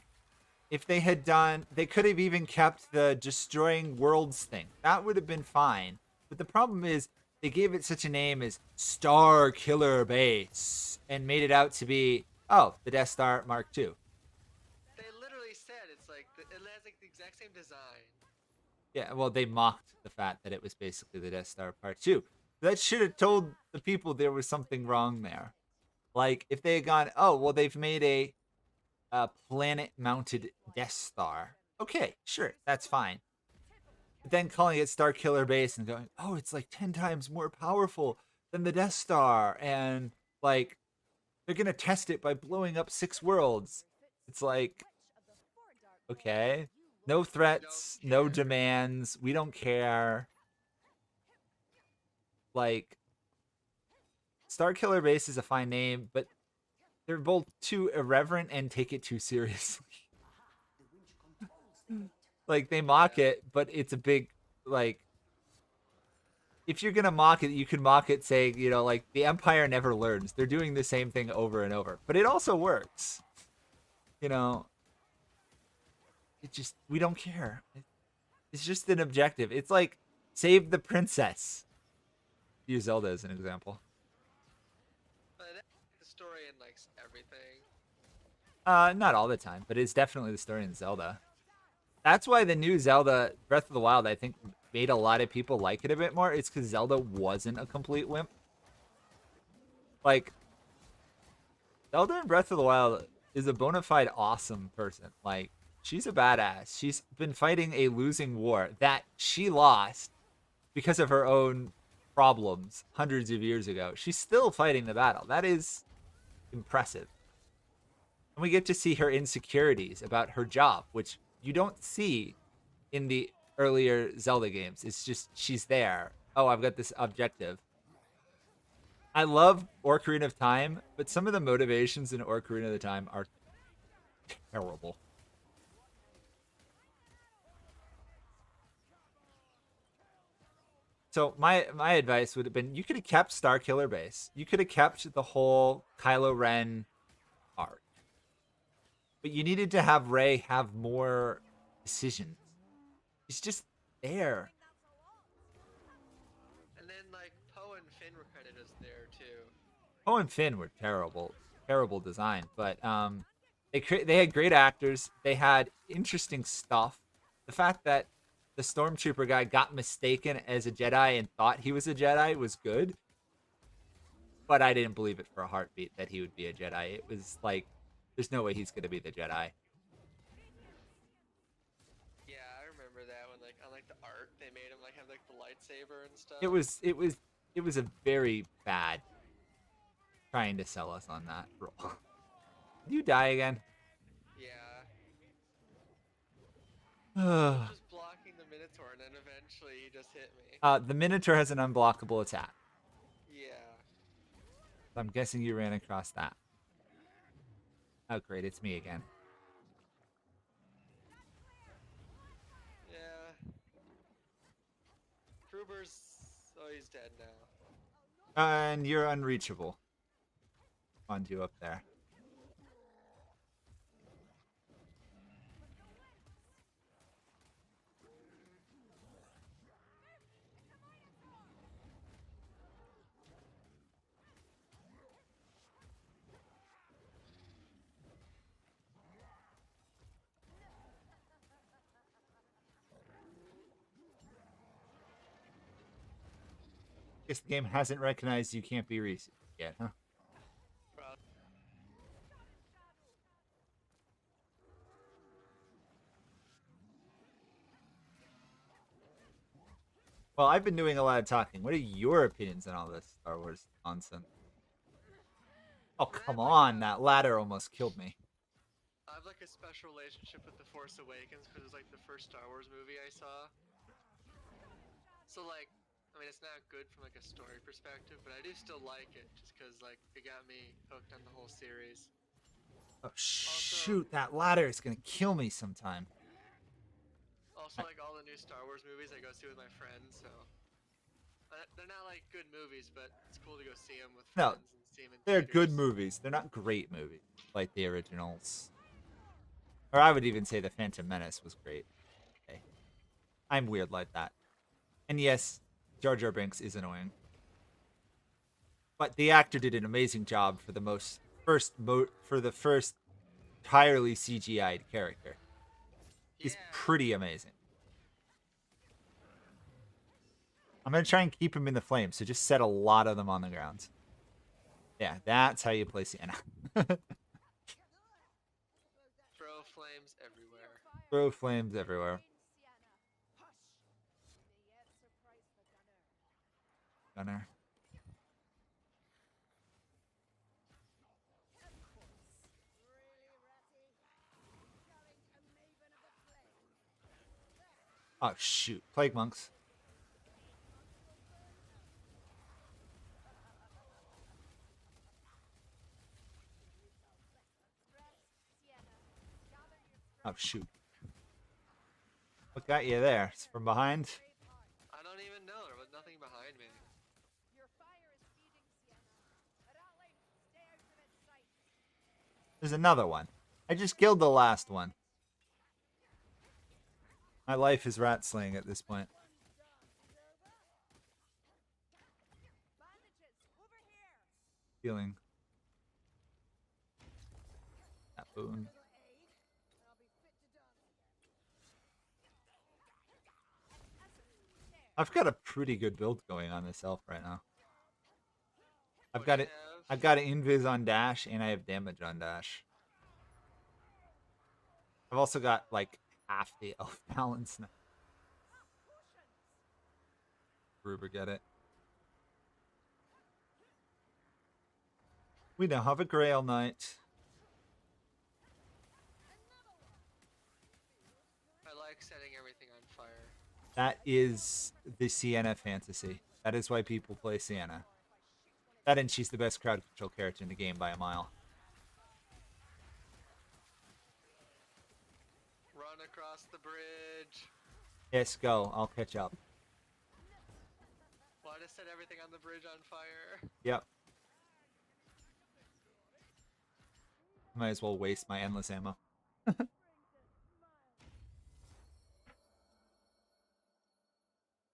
if they had done, they could have even kept the destroying worlds thing. That would have been fine. But the problem is, they gave it such a name as Star Killer Base and made it out to be, oh, the Death Star Mark II. They literally said it's like, it has like the exact same design. Yeah, well, they mocked the fact that it was basically the Death Star Part 2. That should have told the people there was something wrong there. Like, if they had gone, oh, well, they've made a planet-mounted Death Star. Okay, sure, that's fine. But then calling it Star Killer Base and going, oh, it's like 10 times more powerful than the Death Star. And, like, they're going to test it by blowing up 6 worlds. It's like, okay. No threats, no demands. We don't care. Like, Star Killer Base is a fine name, but they're both too irreverent and take it too seriously. Like, they mock it, but it's a big, like, if you're gonna mock it, you can mock it saying, you know, like, the Empire never learns. They're doing the same thing over and over. But it also works. You know, it just, we don't care. It's just an objective. It's like, save the princess. Use Zelda as an example. story in like everything. Not all the time, but it's definitely the story in Zelda. That's why the new Zelda Breath of the Wild, I think, made a lot of people like it a bit more. It's because Zelda wasn't a complete wimp. Like, Zelda in Breath of the Wild is a bona fide awesome person. Like, she's a badass. She's been fighting a losing war that she lost because of her own problems hundreds of years ago. She's still fighting the battle. That is impressive. And we get to see her insecurities about her job, which you don't see in the earlier Zelda games. It's just she's there. Oh, I've got this objective. I love Ocarina of Time, but some of the motivations in Ocarina of Time are terrible. So my advice would have been you could have kept Starkiller Base. You could have kept the whole Kylo Ren arc. But you needed to have Rey have more decisions. She's just there. And then like Poe and Finn were credited as there too. Poe and Finn were terrible design, but they had great actors. They had interesting stuff. The fact that the stormtrooper guy got mistaken as a Jedi and thought he was a Jedi was good, but I didn't believe it for a heartbeat that he would be a Jedi. It was like, there's no way he's gonna be the Jedi. Yeah, I remember that when like on like the art they made him like have like the lightsaber and stuff. It was a very bad trying to sell us on that role. Did you die again? Yeah. Uh, Just blocking the Minotaur and then eventually he just hit me. the Minotaur has an unblockable attack. Yeah. So I'm guessing you ran across that. Oh, great. It's me again. Yeah. Kruber's... Oh, he's dead now. And you're unreachable. Find you up there. Guess the game hasn't recognized you can't be reset yet, huh? Probably. Well, I've been doing a lot of talking. What are your opinions on all this Star Wars nonsense? Oh, come on. That ladder almost killed me. I have like a special relationship with The Force Awakens because it was like the first Star Wars movie I saw. So like, I mean, it's not good from like a story perspective, but I do still like it just because like it got me hooked on the whole series. Oh, shoot. That ladder is going to kill me sometime. Also, like all the new Star Wars movies I go see with my friends, so they're not like good movies, but it's cool to go see them with No, friends and see them in they're good theaters. movies. They're not great movies like the originals. Or I would even say The Phantom Menace was great. Okay. I'm weird like that. And yes, Jar Jar Binks is annoying. But the actor did an amazing job for the first entirely CGI'd character. He's Yeah. pretty amazing. I'm going to try and keep him in the flames, so just set a lot of them on the ground. Yeah, that's how you play Sienna. Throw flames everywhere. Throw flames everywhere. Gunner. Oh, shoot. Plague monks. Oh, shoot. What got you there? It's from behind? I don't even know. There was nothing behind me. There's another one. I just killed the last one. My life is rat slaying at this point. Healing. Boon. I've got a pretty good build going on this elf right now. I've What got do you it. have? I've got an invis on dash, and I have damage on dash. I've also got like half the elf balance now. Ruber, get it? We now have a Grail Knight. I like setting everything on fire. That is the Sienna fantasy. That is why people play Sienna. That and she's the best crowd control character in the game by a mile. Run across the bridge. Yes, go. I'll catch up. Want to set everything on the bridge on fire? Yep. Might as well waste my endless ammo.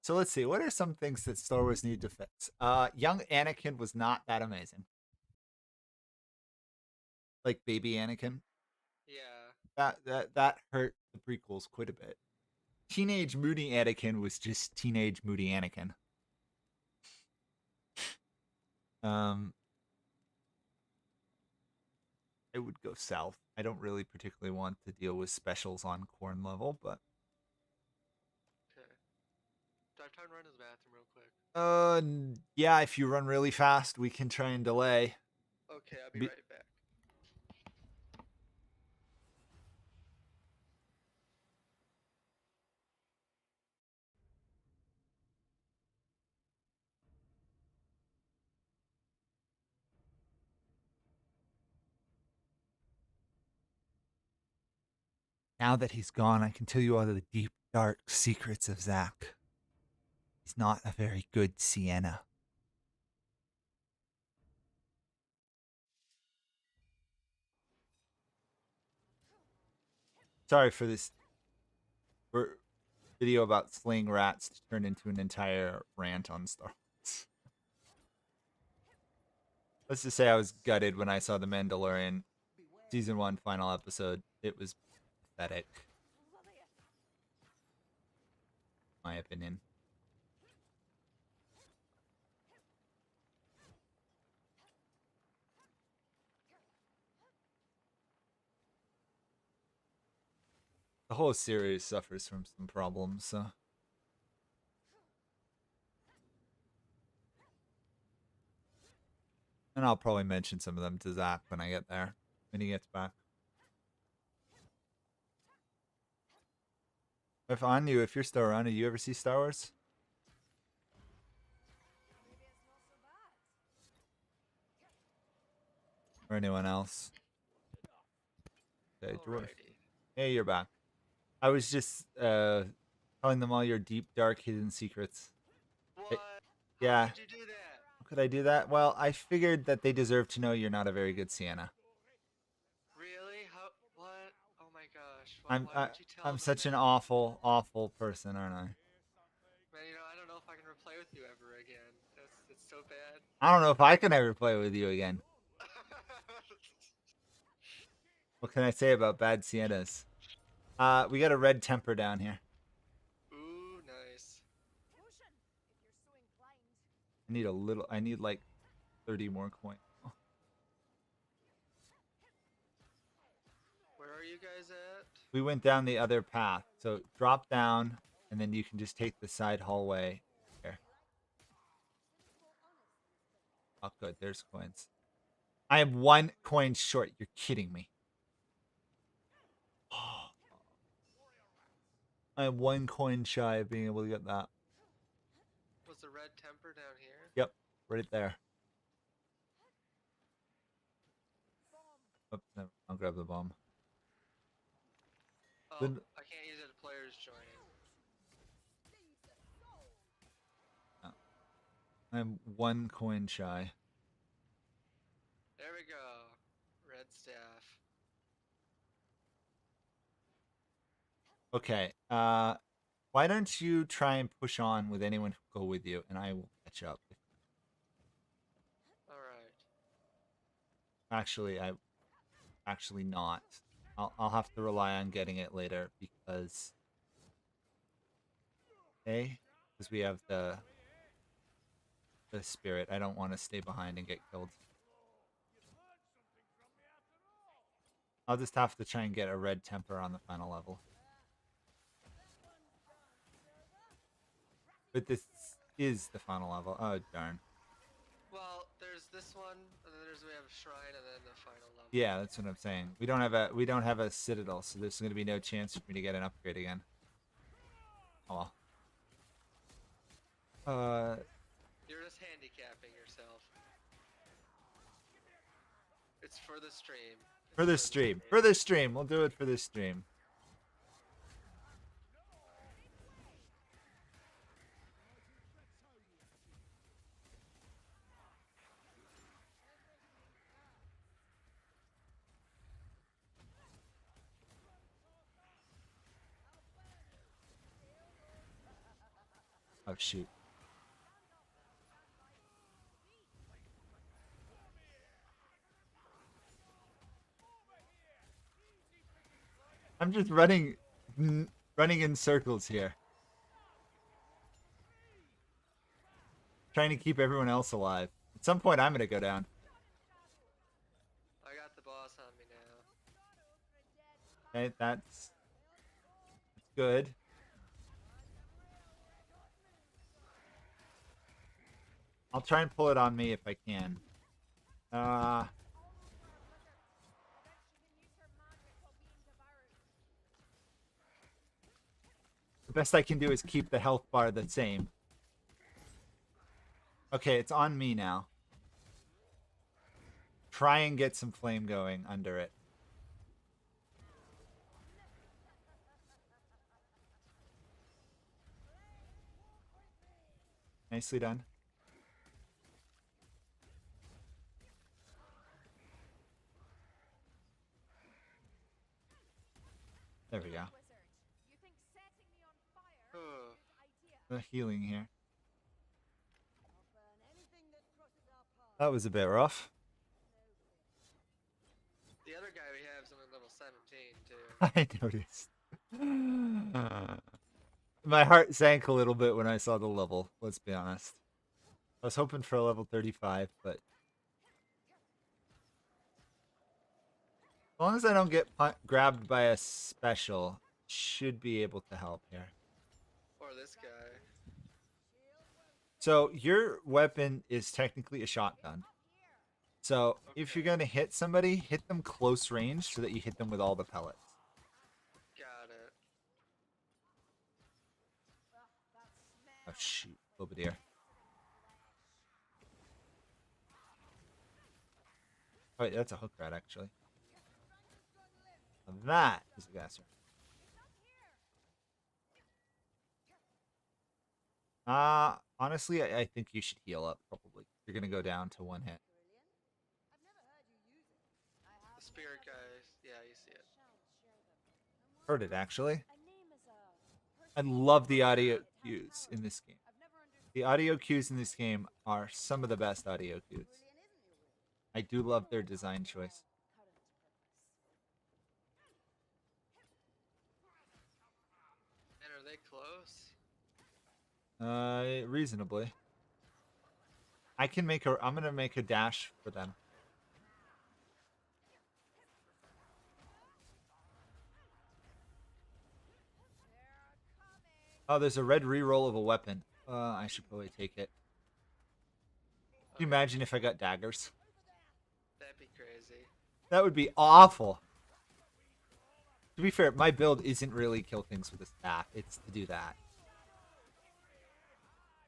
So let's see. What are some things that Star Wars need to fix? Young Anakin was not that amazing. Like baby Anakin. Yeah. That hurt the prequels quite a bit. Teenage moody Anakin was just teenage moody Anakin. It would go south. I don't really particularly want to deal with specials on corn level, but Okay. Do I have time to run to the bathroom real quick? yeah, if you run really fast, we can try and delay. Okay, I'll be Be- right back. Now that he's gone, I can tell you all of the deep, dark secrets of Zack. He's not a very good Sienna. Sorry for this video about slaying rats to turn into an entire rant on Star Wars. Let's just say I was gutted when I saw The Mandalorian season 1 final episode. It was pathetic, in my opinion. The whole series suffers from some problems, so. And I'll probably mention some of them to Zach when I get there, when he gets back. If on you, if you're still around, do you ever see Star Wars? Or anyone else? Okay, dwarf. Alrighty. Hey, you're back. I was just telling them all your deep, dark, hidden secrets. What? Yeah. How could you do that? How could I do that? Well, I figured that they deserve to know you're not a very good Sienna. Really? How? What? Oh my gosh. Why, I'm why would you tell I'm them such an that? awful, awful person, aren't I? Man, I don't know if I can replay with you ever again. It's so bad. I don't know if I can ever play with you again. What can I say about bad Siennas? We got a red temper down here. Ooh, nice. I need like 30 more coins. Where are you guys at? We went down the other path. So drop down, and then you can just take the side hallway here. Oh, good. There's coins. I am 1 coin short. You're kidding me. I am 1 coin shy of being able to get that. Was the red temper down here? Yep, right there. Oops, never. I'll grab the bomb. Oh, Then- I can't use it if players joining. I'm 1 coin shy. There we go. Red staff. Okay. Why don't you try and push on with anyone who go with you, and I will catch up. Alright. Actually, actually not. I'll have to rely on getting it later because because we have the spirit. I don't want to stay behind and get killed. I'll just have to try and get a red temper on the final level. But this is the final level. Oh darn. Well, there's this one, and then we have a shrine, and then the final level. Yeah, that's what I'm saying. We don't have a citadel, so there's going to be no chance for me to get an upgrade again. Oh well. You're just handicapping yourself. It's for the stream. For the stream. For the stream. We'll do it for the stream. Oh shoot. I'm just running in circles here. Trying to keep everyone else alive. At some point I'm gonna go down. I got the boss on me now. Okay, that's good. I'll try and pull it on me if I can. The best I can do is keep the health bar the same. Okay, it's on me now. Try and get some flame going under it. Nicely done. There we go. The healing here. That was a bit rough. The other guy we have is only level 17 too. I noticed. My heart sank a little bit when I saw the level, let's be honest. I was hoping for a level 35, but as long as I don't get grabbed by a special, should be able to help here. Or this guy. So your weapon is technically a shotgun. So if you're going to hit somebody, hit them close range so that you hit them with all the pellets. Got it. Oh shoot, Belvedere. Oh wait, that's a hook rat actually. Now that is a gasser. Honestly, I think you should heal up probably. You're gonna go down to one hit. The spirit guys. Yeah, you see it. Heard it actually. I love the audio cues in this game. The audio cues in this game are some of the best audio cues. I do love their design choice. And are they close? Reasonably. I'm gonna make a dash for them. Oh, there's a red reroll of a weapon. I should probably take it. Can you imagine if I got daggers? That'd be crazy. That would be awful. To be fair, my build isn't really kill things with a staff. It's to do that.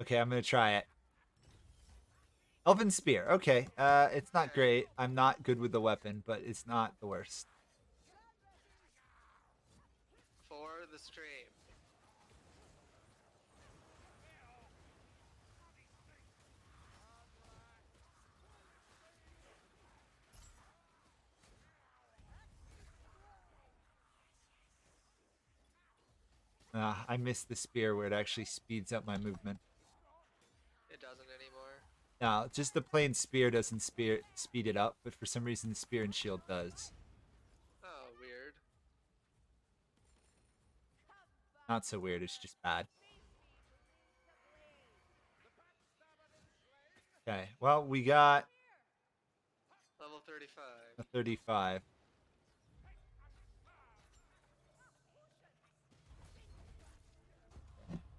Okay, I'm gonna try it. Elven Spear. Okay, it's not great. I'm not good with the weapon, but it's not the worst. For the stream. I missed the spear where it actually speeds up my movement. It doesn't anymore. No, just the plain spear doesn't speed it up, but for some reason the spear and shield does. Not so weird. It's just bad. Okay. Well, we got Level 35. a 35.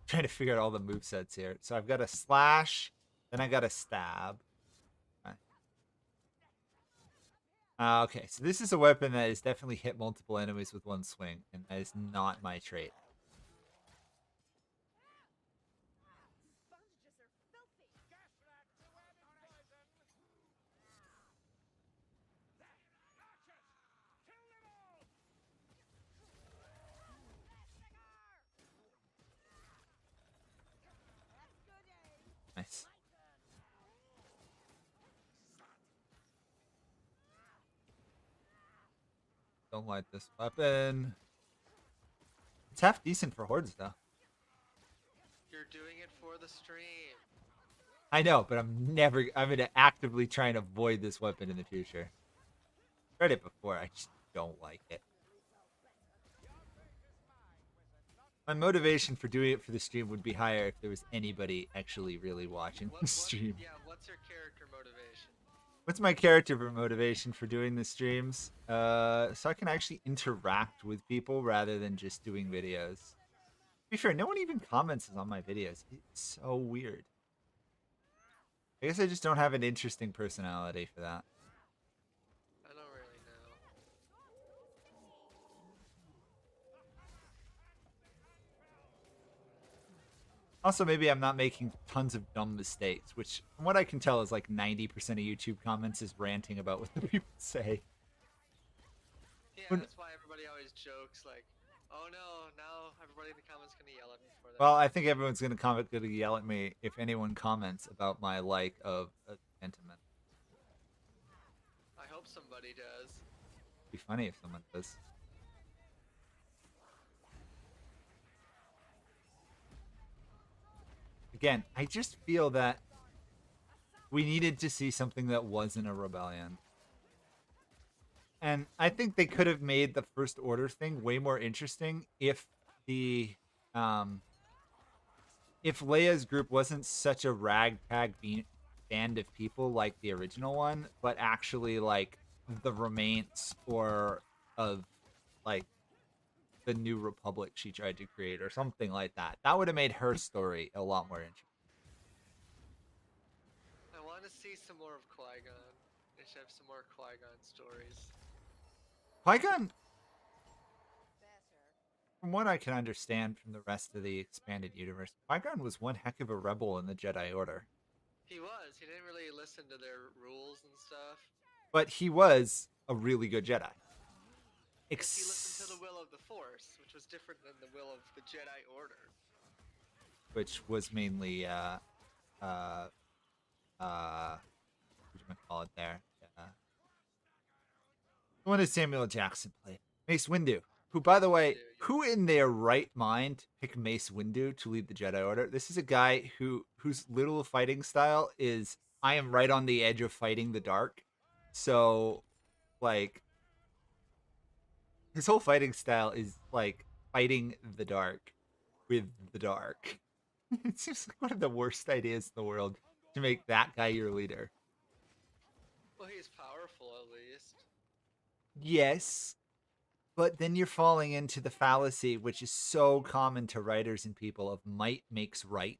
Trying to figure out all the movesets here. So I've got a slash, then I got a stab. Okay, so this is a weapon that has definitely hit multiple enemies with one swing, and that is not my trait. Nice. Don't like this weapon. It's half decent for hordes, though. You're doing it for the stream. I know, but I'm gonna actively try and avoid this weapon in the future. Tried it before, I just don't like it. My motivation for doing it for the stream would be higher if there was anybody actually really watching the stream. Yeah, what's your character motivation? What's my character motivation for doing the streams? So I can actually interact with people rather than just doing videos. To be fair, no one even comments on my videos. It's so weird. I guess I just don't have an interesting personality for that. I don't really know. Also, maybe I'm not making tons of dumb mistakes, which, from what I can tell, is like 90% of YouTube comments is ranting about what the people say. Yeah, When- that's why everybody always jokes like, "Oh no, now everybody in the comments gonna yell at me for that." Well, I think everyone's gonna yell at me if anyone comments about my like of sentiment. I hope somebody does. It'd be funny if someone does. Again, I just feel that we needed to see something that wasn't a rebellion. And I think they could have made the First Order thing way more interesting if the if Leia's group wasn't such a ragtag band of people like the original one, but actually like the remains or of like the New Republic she tried to create or something like that. That would have made her story a lot more interesting. I want to see some more of Qui-Gon. They should have some more Qui-Gon stories. Qui-Gon, from what I can understand from the rest of the expanded universe, Qui-Gon was one heck of a rebel in the Jedi Order. He was. He didn't really listen to their rules and stuff. But he was a really good Jedi. He listened to the will of the Force, which was different than the will of the Jedi Order. Which was mainly what do you call it there? The one that Samuel L. Jackson played, Mace Windu. Who, by the way, who in their right mind picked Mace Windu to lead the Jedi Order? This is a guy whose little fighting style is I am right on the edge of fighting the dark. So, like, his whole fighting style is like fighting the dark with the dark. It seems like one of the worst ideas in the world to make that guy your leader. Well, he's powerful at least. Yes, but then you're falling into the fallacy, which is so common to writers and people, of might makes right.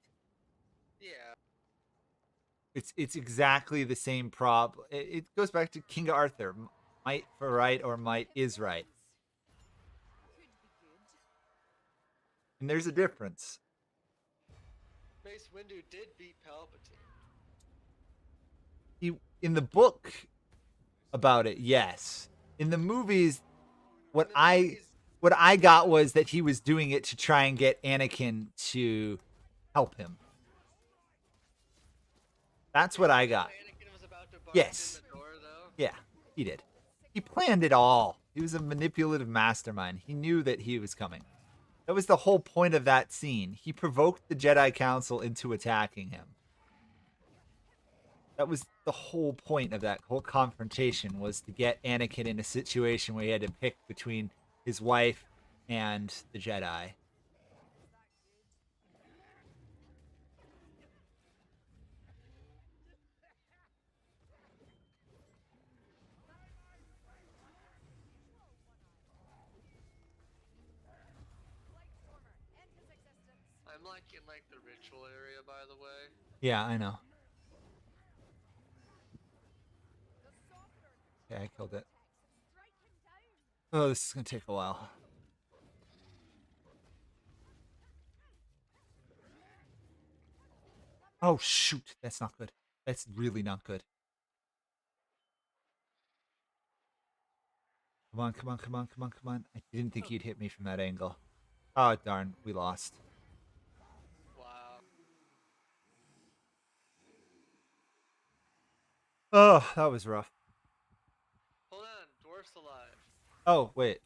Yeah. It's exactly the same problem. It goes back to King Arthur. Might for right or might is right. And there's a difference. Mace Windu did beat Palpatine. He in the book about it, yes. In the movies, what I got was that he was doing it to try and get Anakin to help him. That's what I got. Anakin was about to barge Yes. in the door, though. Yeah, he did. He planned it all. He was a manipulative mastermind. He knew that he was coming. That was the whole point of that scene. He provoked the Jedi Council into attacking him. That was the whole point of that whole confrontation, was to get Anakin in a situation where he had to pick between his wife and the Jedi. like the ritual area, by the way. Yeah, I know. Yeah, I killed it. Oh, this is gonna take a while. Oh shoot, that's not good. That's really not good. Come on, come on, come on, come on, come on. I didn't think you'd hit me from that angle. Oh darn, we lost. Wow. Oh, that was rough. Hold on, dwarf's alive. Oh, wait.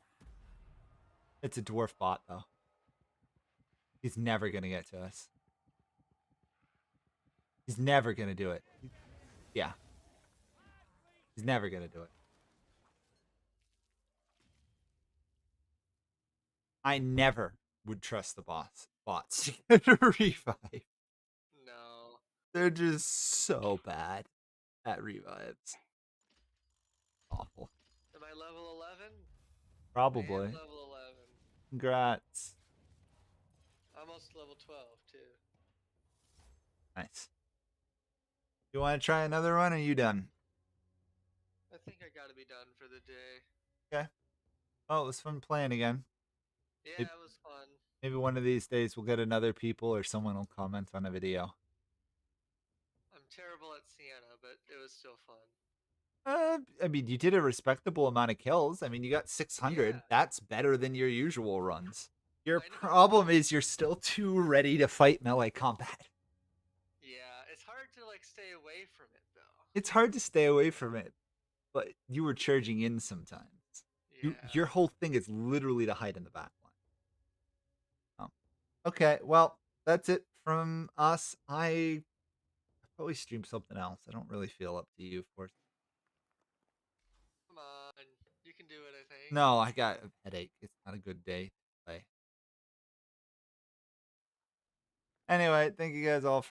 It's a dwarf bot though. He's never gonna get to us. He's never gonna do it. Yeah. He's never gonna do it. I never would trust the bots to get a revive. No. They're just so bad at revives. Awful. Am I level 11? I Probably. am level 11. Congrats. Almost level 12, too. Nice. You want to try another one, or are you done? I think I gotta be done for the day. Okay. Oh, it was fun playing again. Yeah, It- it was fun. Maybe one of these days we'll get another people or someone will comment on a video. I'm terrible at Sienna, but it was still fun. I mean, you did a respectable amount of kills. I mean, you got 600. Yeah. That's better than your usual runs. Your I know. problem is you're still too ready to fight melee combat. Yeah, it's hard to like stay away from it though. It's hard to stay away from it, but you were charging in sometimes. Yeah. Your whole thing is literally to hide in the back line. Okay, well, that's it from us. I probably stream something else. I don't really feel up to you, of course. Come on, you can do it. I think. No, I got a headache. It's not a good day to play. Anyway, thank you guys all